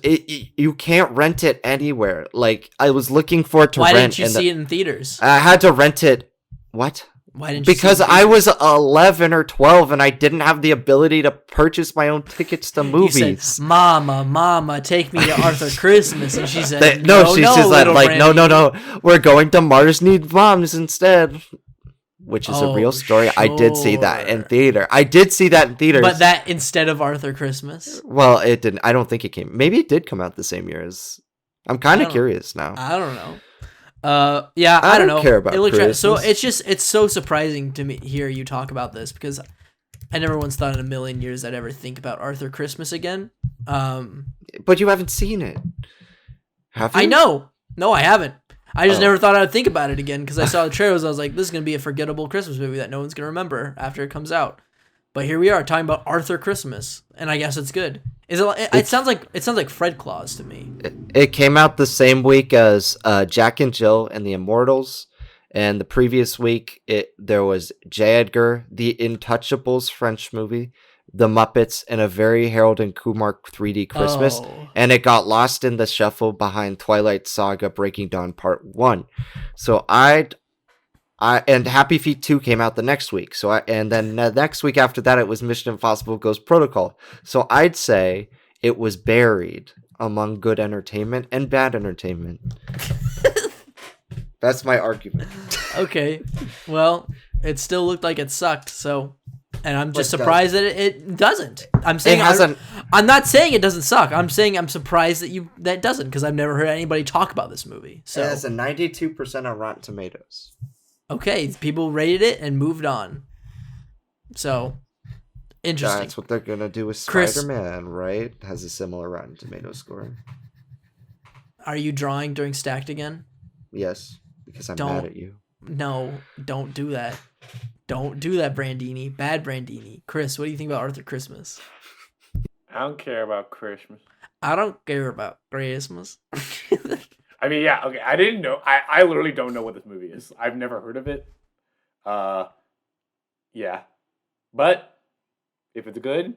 you can't rent it anywhere. Like, I was looking for it to rent. Why didn't you see it in theaters? I had to rent it. What? Why didn't you? Because I was 11 or 12 and I didn't have the ability to purchase my own tickets to movies. You said, Mama, take me to Arthur Christmas, and she said, no, we're going to Mars Need Moms instead. Which is a real story. Sure. I did see that in theater. But that instead of Arthur Christmas? Well, it didn't. I don't think it came. Maybe it did come out the same year as... I'm kind of curious now. I don't know. Yeah, I don't know. Care about Christmas. So it's so surprising to me hear you talk about this, because I never once thought in a million years I'd ever think about Arthur Christmas again. But you haven't seen it. Have you? I know. No, I haven't. I just never thought I'd think about it again, because I saw the trailers. I was like, this is going to be a forgettable Christmas movie that no one's going to remember after it comes out. But here we are talking about Arthur Christmas, and I guess it's good. It sounds like Fred Claus to me. It came out the same week as Jack and Jill and the Immortals, and the previous week there was J. Edgar, The Intouchables French movie, The Muppets, and a very Harold and Kumar 3D Christmas, and it got lost in the shuffle behind Twilight Saga Breaking Dawn Part 1. So and Happy Feet 2 came out the next week. And then the next week after that, it was Mission Impossible Ghost Protocol. So I'd say it was buried among good entertainment and bad entertainment. That's my argument. Okay. Well, it still looked like it sucked, so... And I'm just surprised that it doesn't. I'm saying I'm not saying it doesn't suck. I'm saying I'm surprised that it doesn't, because I've never heard anybody talk about this movie. So it has a 92% on Rotten Tomatoes. Okay, people rated it and moved on. So interesting. That's what they're gonna do with Spider-Man, right? Has a similar Rotten Tomatoes score. Are you drawing during Stacked again? Yes, because I'm mad at you. No, don't do that. Don't do that, Brandini. Bad Brandini. Chris, what do you think about Arthur Christmas? I don't care about Christmas. I don't care about Christmas. I mean, yeah, okay. I didn't know. I literally don't know what this movie is. I've never heard of it. Yeah. But if it's good,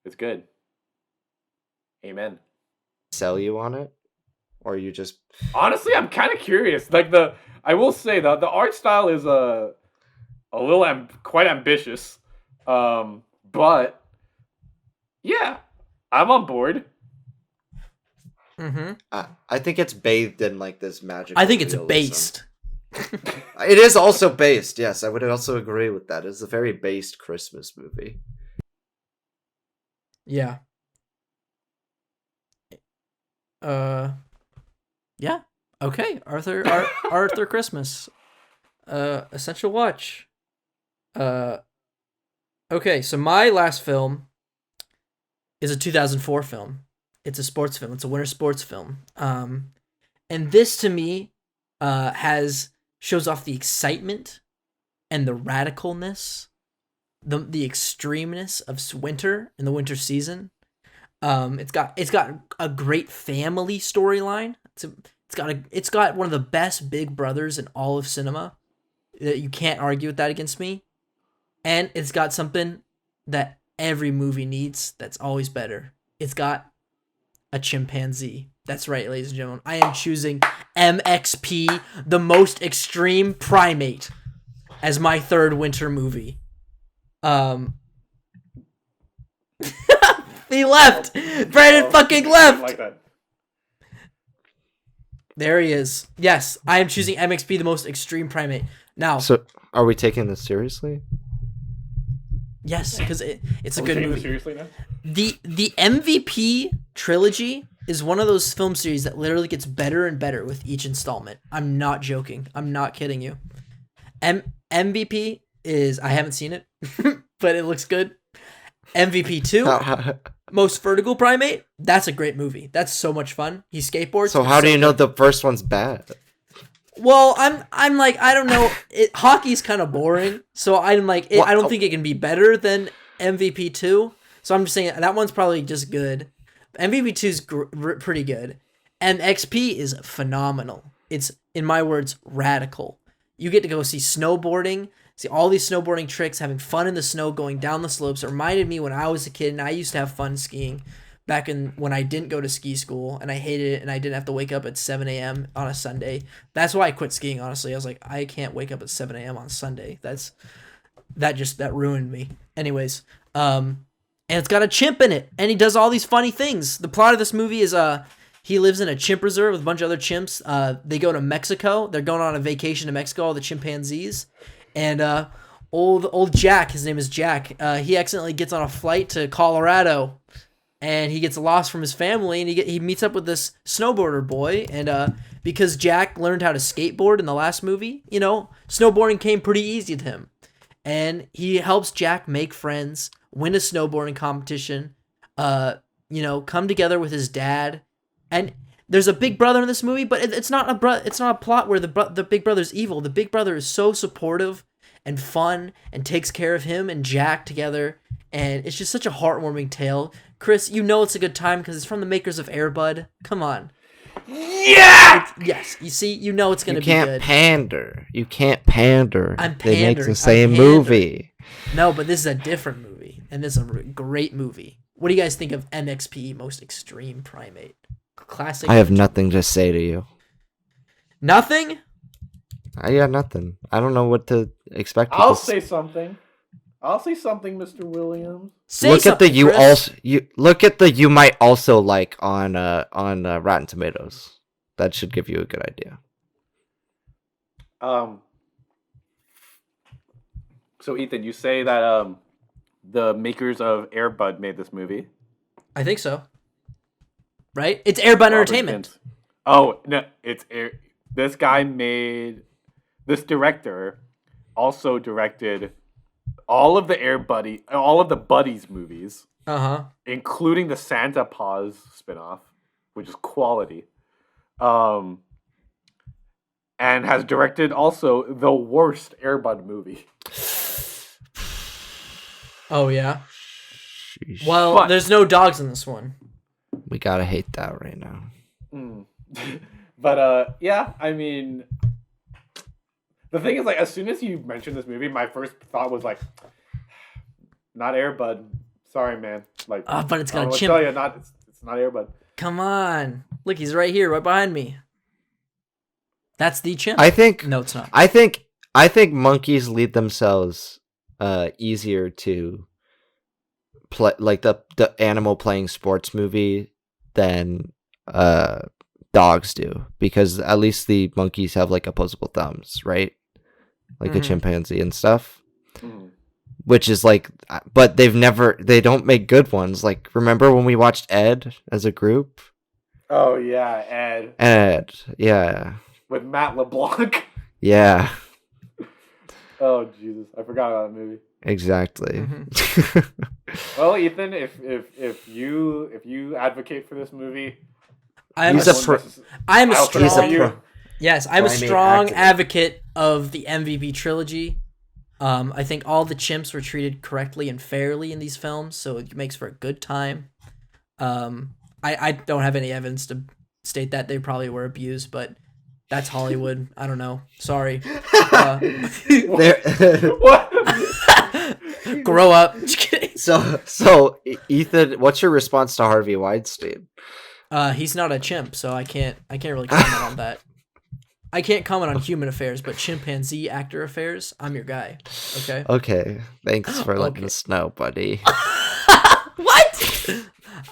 it's good. Amen. Sell you on it, or you just Honestly, I'm kind of curious. Like I will say the art style is a little quite ambitious. But yeah, I'm on board. Mm-hmm. I think it's bathed in like this magical. I think it's realism. based. It is also based. Yes, I would also agree with that. It's a very based Christmas movie. Yeah. Yeah. Okay. Arthur Christmas. Essential watch. Okay, so my last film is a 2004 film. It's a sports film. It's a winter sports film. And this to me shows off the excitement and the radicalness, the extremeness of winter in the winter season. It's got a great family storyline. It's got one of the best big brothers in all of cinema. You can't argue with that against me. And it's got something that every movie needs that's always better. It's got a chimpanzee. That's right, ladies and gentlemen. I am choosing MXP, the most extreme primate, as my third winter movie. He left. Brandon fucking left. Like that. There he is. Yes, I am choosing MXP, the most extreme primate. Now, So, are we taking this seriously? yes, because it's a Are we good taking movie. this seriously now? The MVP trilogy is one of those film series that literally gets better and better with each installment. I'm not joking. I'm not kidding you. MVP is, I haven't seen it, but it looks good. MVP 2, Most Vertical Primate, that's a great movie. That's so much fun. He skateboards. So how do you know the first one's bad? Well, I'm like, I don't know. Hockey's kind of boring, so I'm like, I don't think it can be better than MVP 2. So I'm just saying that one's probably just good. MVP 2 is pretty good, and XP is phenomenal. It's, in my words, radical. You get to go see snowboarding, see all these snowboarding tricks, having fun in the snow, going down the slopes. It reminded me when I was a kid, and I used to have fun skiing back when I didn't go to ski school, and I hated it, and I didn't have to wake up at 7 a.m. on a Sunday. That's why I quit skiing, honestly. I was like, I can't wake up at 7 a.m. on Sunday. That ruined me. Anyways, and it's got a chimp in it, and he does all these funny things. The plot of this movie is he lives in a chimp reserve with a bunch of other chimps. They go to Mexico. They're going on a vacation to Mexico, all the chimpanzees. And old Jack, his name is Jack, he accidentally gets on a flight to Colorado, and he gets lost from his family, and he meets up with this snowboarder boy. And because Jack learned how to skateboard in the last movie, snowboarding came pretty easy to him. And he helps Jack make friends, win a snowboarding competition, come together with his dad. And there's a big brother in this movie, but it's not a plot where the big brother's evil. The big brother is so supportive and fun and takes care of him and Jack together, and it's just such a heartwarming tale. Chris, it's a good time because it's from the makers of Air Bud. Come on. Yeah! Yes, you see, it's going to be You good. can't pander. You can't pander. I'm They make pandering. the same I'm pandering. movie. No, but this is a different movie, and this is a great movie. What do you guys think of MXP, Most Extreme Primate? Classic. I have nothing to say to you. Nothing? I got nothing. I don't know what to expect. I'll say something, Mr. Williams. Look at the Chris. you might also like on Rotten Tomatoes. That should give you a good idea. So Ethan, you say that the makers of Air Bud made this movie. I think so. Right? It's Air Bud Entertainment. Oh no, it's Air. This director also directed all of the Buddies movies. Including the Santa Paws spinoff, which is quality. and has directed also the worst Air Bud movie. Oh yeah. Sheesh. Well, But- there's no dogs in this one. We gotta hate that right now. But yeah, I mean, the thing is, like, as soon as you mentioned this movie, my first thought was like, not Air Bud. Sorry, man. Like, But it's I don't got know a what to chimp. tell you, it's not Air Bud. Come on. Look, he's right here, right behind me. That's the chimp. I think No, it's not. I think monkeys lead themselves easier to play, like the animal playing sports movie, than dogs do, because at least the monkeys have like opposable thumbs, right? Like a Mhm. chimpanzee and stuff. Mhm. Which is like, but they don't make good ones. Like, remember when we watched Ed as a group? Oh yeah, Ed Ed, yeah, with Matt LeBlanc. yeah, Oh Jesus, I forgot about that movie. exactly. Well, Ethan, if you advocate for this movie, I am He's a, a pro- I am a I'll strong. support you. Yes, I'm a Primate strong activist. advocate of the MVP trilogy. I think all the chimps were treated correctly and fairly in these films, so it makes for a good time. I don't have any evidence to state that they probably were abused, but that's Hollywood. I don't know. Sorry. What? Grow up. Just kidding. So Ethan, what's your response to Harvey Weinstein? He's not a chimp, so I can't really comment on that. I can't comment on human affairs, but chimpanzee actor affairs, I'm your guy. Okay. Okay, thanks for letting Okay. us know, buddy. What?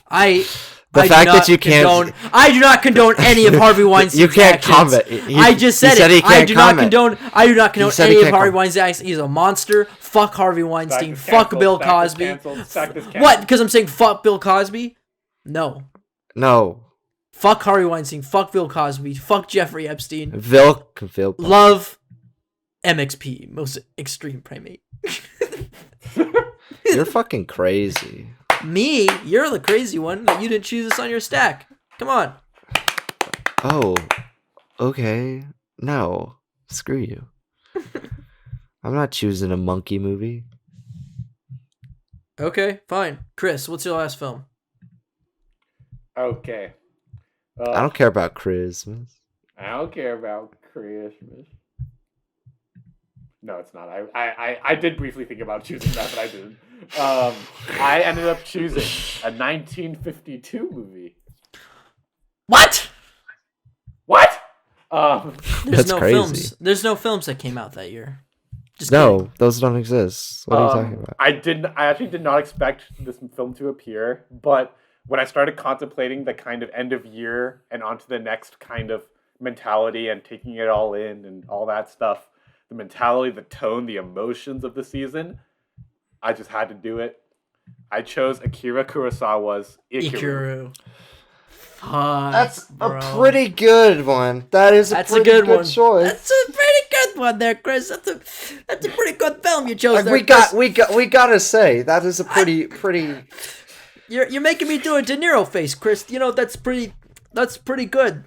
I The fact do that not you can't- condone, I do not condone any of Harvey Weinstein's You can't actions. comment. I just said said he it. I can't do comment. not condone. I do not condone said he any of can't Harvey comment. Weinstein's actions. He's a monster. Fuck Harvey Weinstein. Stack is Fuck canceled, Bill stack is Cosby. canceled, stack is What? canceled. Because I'm saying fuck Bill Cosby? No. No, Fuck Harvey Weinstein. Fuck Bill Cosby. Fuck Jeffrey Epstein. Vil. Love MXP. Most extreme primate. You're fucking crazy. Me? You're the crazy one that you didn't choose this on your stack. Come on. Oh, okay. No, screw you. I'm not choosing a monkey movie. Okay, fine. Chris, what's your last film? Okay. I don't care about Christmas. I don't care about Christmas. No, it's not. I did briefly think about choosing that, but I didn't. I ended up choosing a 1952 movie. What? What? There's That's no crazy. films. There's no films that came out that year. Just No, kidding. those don't exist. What are you talking about? I actually did not expect this film to appear, but when I started contemplating the kind of end of year and onto the next kind of mentality and taking it all in and all that stuff, the mentality, the tone, the emotions of the season, I just had to do it. I chose Akira Kurosawa's Ikiru. Ikiru. Fuck, bro. good one. That is That's a good one. That's a pretty good one there, Chris. That's a pretty good film you chose Like, there. we gotta say that is a pretty. You're making me do a De Niro face, Chris. You know that's pretty good.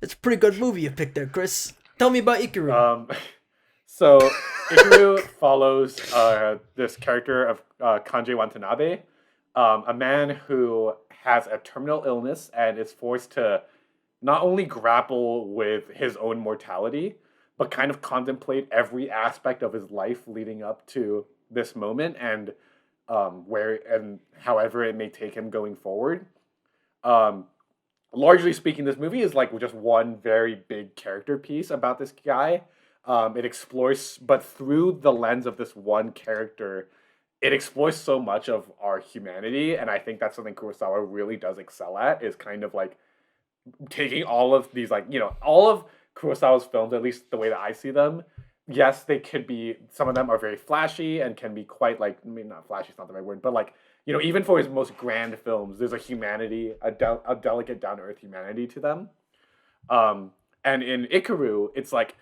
That's a pretty good movie you picked there, Chris. Tell me about Ikiru. So Ikiru follows this character of Kanji Watanabe, a man who has a terminal illness and is forced to not only grapple with his own mortality, but kind of contemplate every aspect of his life leading up to this moment and however it may take him going forward. Largely speaking, this movie is like just one very big character piece about this guy. It explores, but through the lens of this one character, it explores so much of our humanity, and I think that's something Kurosawa really does excel at, is kind of like taking all of these, like, you know, all of Kurosawa's films, at least the way that I see them, yes, they could be, some of them are very flashy and can be quite, like, I mean, not flashy is not the right word, but like, you know, even for his most grand films, there's a humanity, a delicate, down-to-earth humanity to them. And in Ikiru, it's like,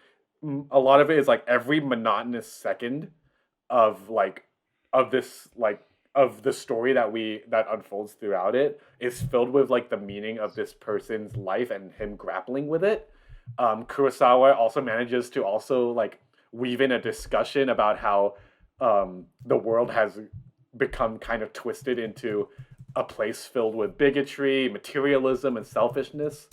a lot of it is like every monotonous second of the story that unfolds throughout it is filled with like the meaning of this person's life and him grappling with it. Kurosawa also manages to also like weave in a discussion about how the world has become kind of twisted into a place filled with bigotry, materialism, and selfishness,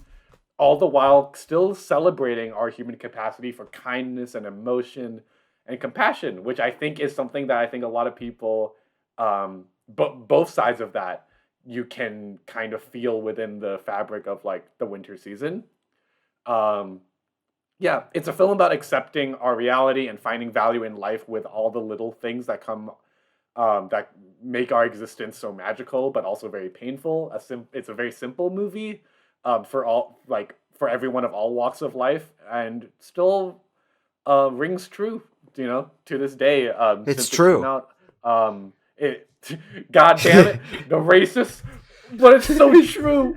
all the while still celebrating our human capacity for kindness and emotion and compassion, which I think is something that I think a lot of people, but both sides of that, you can kind of feel within the fabric of like the winter season. Um, yeah, it's a film about accepting our reality and finding value in life with all the little things that come that make our existence so magical, but also very painful. It's a very simple movie for all like for everyone of all walks of life, and still rings true. You know, to this day. It's Since it came true. out, it. God damn it, the racist, but it's so true.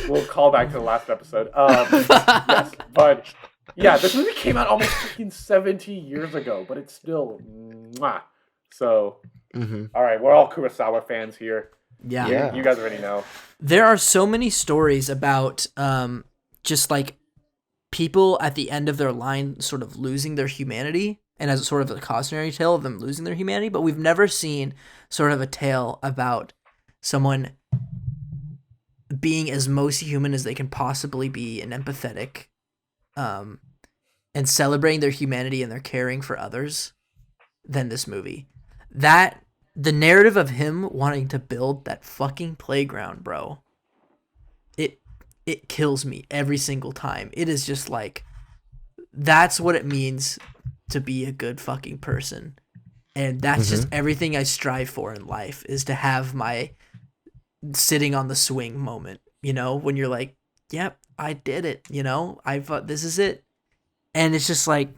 We'll call back to the last episode. Yes, but yeah, this movie came out almost freaking 70 years ago, but it's still mwah. So, all right, we're all Kurosawa fans here. Yeah. Yeah. You guys already know. There are so many stories about just like people at the end of their line sort of losing their humanity, and as sort of a cautionary tale of them losing their humanity, but we've never seen sort of a tale about someone being as most human as they can possibly be and empathetic, and celebrating their humanity and their caring for others than this movie. That the narrative of him wanting to build that fucking playground, bro, it kills me every single time. It is just like, that's what it means to be a good fucking person. And that's just everything I strive for in life, is to have my sitting on the swing moment, you know, when you're like, yep, I did it, you know, this is it. And it's just like,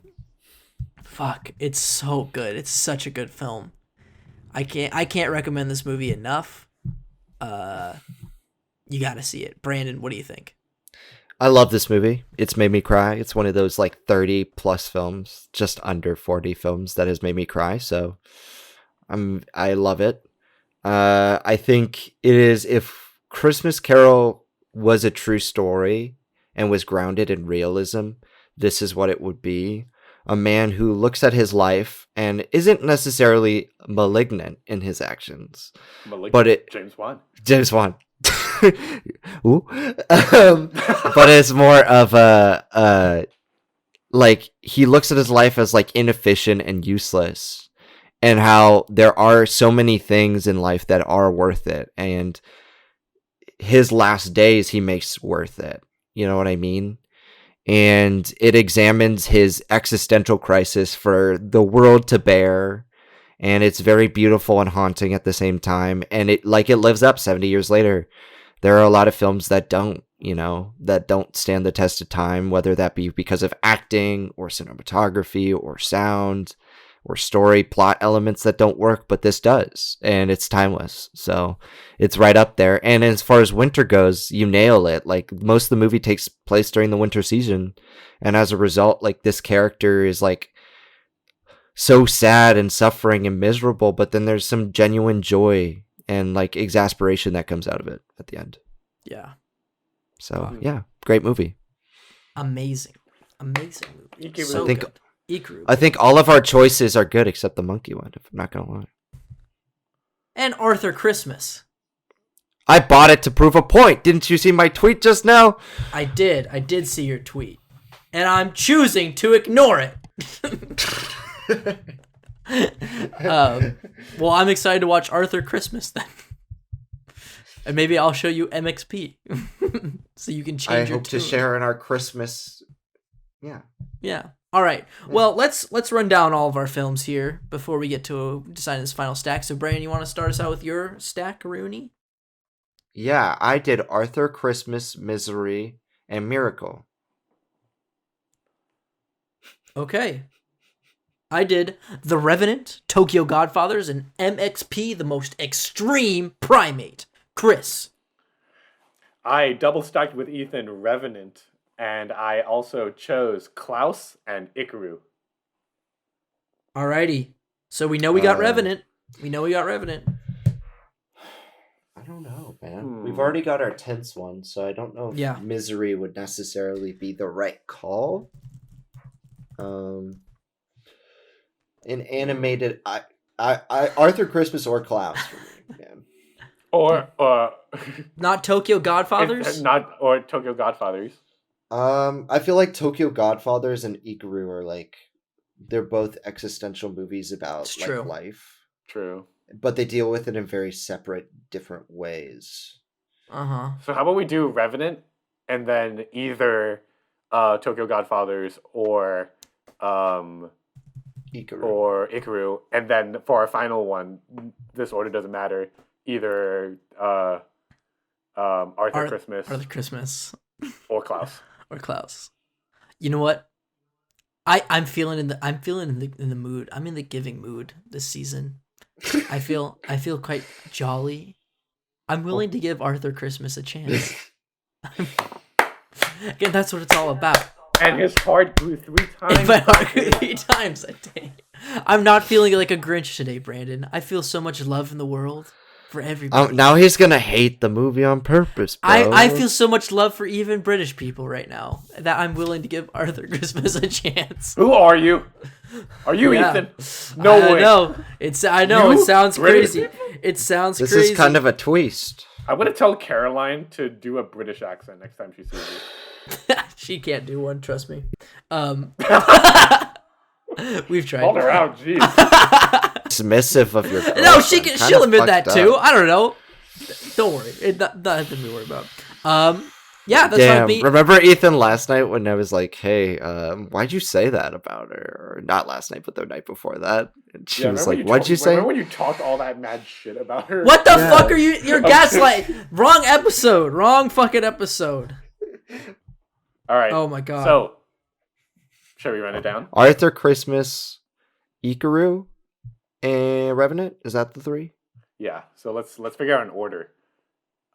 fuck, it's so good. It's such a good film. I can't recommend this movie enough. You gotta see it. Brandon, what do you think? I love this movie. It's made me cry. It's one of those like 30 plus films, just under 40 films that has made me cry. So I love it. I think it is, if Christmas Carol was a true story and was grounded in realism, this is what it would be. A man who looks at his life and isn't necessarily malignant in his actions. But James Wan. Ooh. But it's more of like, he looks at his life as like inefficient and useless, and how there are so many things in life that are worth it, and his last days he makes worth it. You know what I mean? And it examines his existential crisis for the world to bear, and it's very beautiful and haunting at the same time, and it lives up 70 years later. There are a lot of films that don't stand the test of time, whether that be because of acting or cinematography or sound or story plot elements that don't work, but this does, and it's timeless. So it's right up there. And as far as winter goes, you nail it. Like, most of the movie takes place during the winter season, and as a result, like, this character is like so sad and suffering and miserable, but then there's some genuine joy and like exasperation that comes out of it at the end. Yeah. So yeah, great movie. Amazing movie. So good. Ikaru. I think all of our choices are good except the monkey one, if I'm not gonna lie. And Arthur Christmas. I bought it to prove a point. Didn't you see my tweet just now? I did see your tweet, and I'm choosing to ignore it. Well, I'm excited to watch Arthur Christmas then. And maybe I'll show you MXP. So you can change your I hope to tune. share in our Christmas. Yeah. All right. Well, let's run down all of our films here before we get to deciding this final stack. So, Brandon, you want to start us out with your stack, Rooney? Yeah, I did Arthur Christmas, Misery, and Miracle. Okay. I did The Revenant, Tokyo Godfathers, and MXP, the most extreme primate. Chris. I double stacked with Ethan Revenant, and I also chose Klaus and Ikaru. Alrighty. So we know we got Revenant. I don't know. man. We've already got our tense one, so I don't know if Misery would necessarily be the right call. In animated, I Arthur Christmas or Klaus for me, man. Or not Tokyo Godfathers? Or Tokyo Godfathers. I feel like Tokyo Godfathers and Ikaru are like, they're both existential movies about like life. True. But they deal with it in very separate, different ways. Uh-huh. So how about we do Revenant and then either Tokyo Godfathers or Ikaru, and then for our final one, this order doesn't matter. Either Arthur Christmas, or Klaus. You know what? I'm feeling in the mood. I'm in the giving mood this season. I feel quite jolly. I'm willing to give Arthur Christmas a chance. Again, that's what it's all about. And his heart grew 3 times. My heart grew 3 times a day. I'm not feeling like a Grinch today, Brandon. I feel so much love in the world for everybody. Now he's gonna hate the movie on purpose, bro. I feel so much love for even British people right now that I'm willing to give Arthur Christmas a chance. Who are you? Are you Ethan? No way. I know. It sounds crazy. It sounds crazy. This is kind of a twist. I'm gonna tell Caroline to do a British accent next time she sees you. She can't do one, trust me. We've tried. Called her out, jeez. Dismissive of your girlfriend. No, she'll admit that too. I don't know. Don't worry. Nothing to worry about. Yeah, that's Damn. me. Remember Ethan last night when I was like, "Hey, why'd you say that about her?" Or not last night, but the night before that. And she was like, "What'd you say?" Remember when you talked all that mad shit about her? What the fuck are you? You're gaslight. Wrong episode. Wrong fucking episode. All right. Oh my god. So, shall we run it down? Arthur Christmas, Ikaru, and Revenant. Is that the 3? Yeah. So let's figure out an order.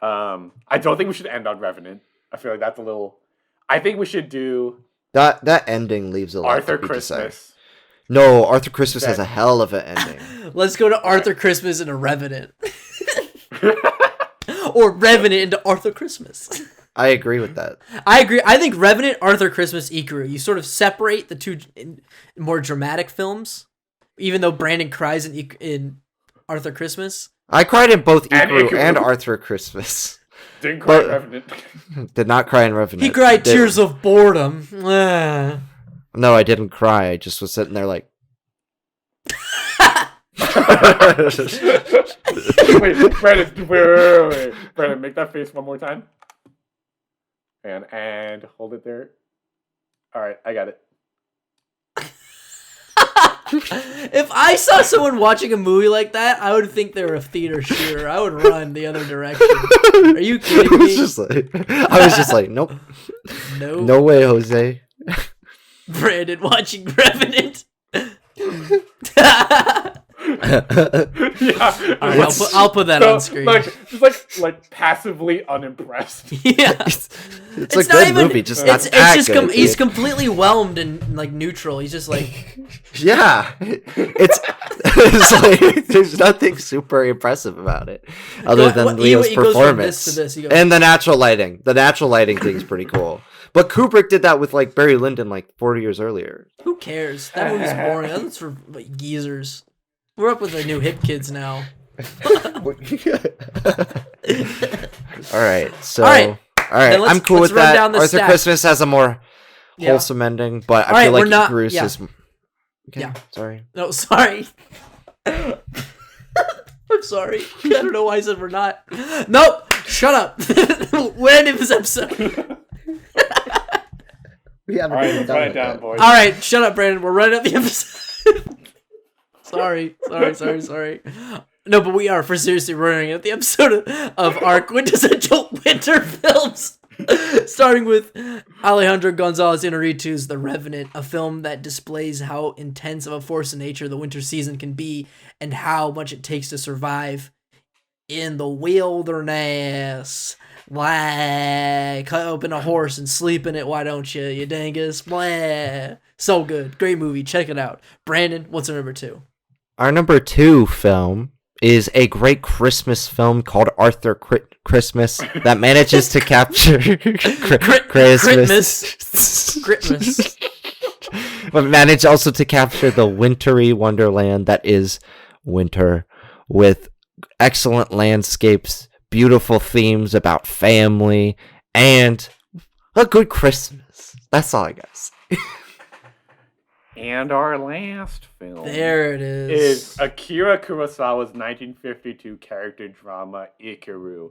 I don't think we should end on Revenant. I feel like that's a little. I think we should do that ending leaves a lot Arthur to be Christmas. Decided. No, Arthur Christmas has a hell of an ending. Let's go to Arthur Christmas and a Revenant. Or Revenant into Arthur Christmas. I agree with that. I agree. I think Revenant, Arthur Christmas, Ikaru. You sort of separate the two more dramatic films, even though Brandon cries in Arthur Christmas. I cried in both Ikaru and Arthur Christmas. Didn't cry in Revenant. Did not cry in Revenant. He cried tears of boredom. No, I didn't cry. I just was sitting there like... Wait, Brandon, Brandon, make that face one more time. And hold it there. All right, I got it. If I saw someone watching a movie like that, I would think they were a theater shooter. I would run the other direction. Are you kidding me? I was just like, nope. Nope. No way, Jose. Brandon watching Revenant. Yeah. All right, I'll put that on screen. Like passively unimpressed. Yeah. It's a good movie, just not that good. He's completely whelmed and like neutral. He's just like... Yeah. It's like there's nothing super impressive about it other than Leo's performance and the natural lighting. The natural lighting thing is pretty cool. But Kubrick did that with like Barry Lyndon like 40 years earlier. Who cares? That movie's boring. That's for like geezers. We're up with the new hip kids now. All right. I'm cool with that. Arthur Christmas has a more wholesome ending, but I feel like Ikaru's is... Okay, yeah. Sorry. No, sorry. I'm sorry. I don't know why I said we're not. Nope. Shut up. We're ending this episode. We haven't even done it down, boys. All right, shut up, Brandon. We're running up the episode. Sorry. No, but we are for seriously running up the episode of our quintessential winter films. Starting with Alejandro Gonzalez Inarritu's The Revenant, a film that displays how intense of a force of nature the winter season can be and how much it takes to survive in the wilderness. Blah. Cut open a horse and sleep in it, why don't you dingus? Blah. So good. Great movie. Check it out. Brandon, what's our number 2? Our number 2 film is a great Christmas film called Arthur Christmas that manages to capture Christmas. But managed also to capture the wintry wonderland that is winter, with excellent landscapes, beautiful themes about family, and a good Christmas. That's all I got to say. And our last film There it is Akira Kurosawa's 1952 character drama Ikiru.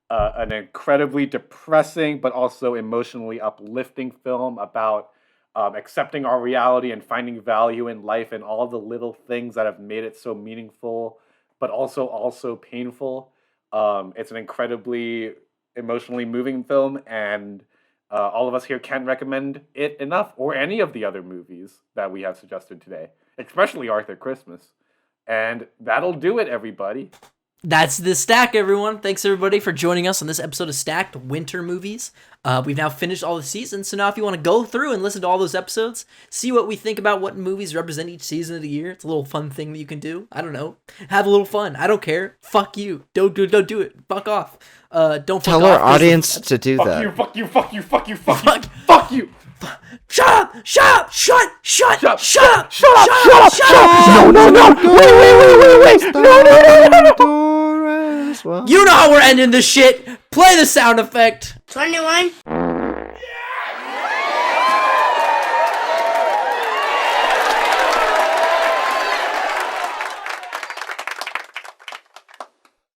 An incredibly depressing but also emotionally uplifting film about accepting our reality and finding value in life and all the little things that have made it so meaningful but also painful. It's an incredibly emotionally moving film, and all of us here can't recommend it enough, or any of the other movies that we have suggested today, especially Arthur Christmas. And that'll do it, everybody. That's the Stack, everyone. Thanks, everybody, for joining us on this episode of Stacked Winter Movies. We've now finished all the seasons, so now if you want to go through and listen to all those episodes, see what we think about what movies represent each season of the year. It's a little fun thing that you can do. I don't know. Have a little fun. I don't care. Fuck you. Don't do it. Fuck off. Don't tell our audience to do that. Fuck you. Fuck you. Shut up! No! Wait! No! You know how we're ending this shit. Play the sound effect. 21.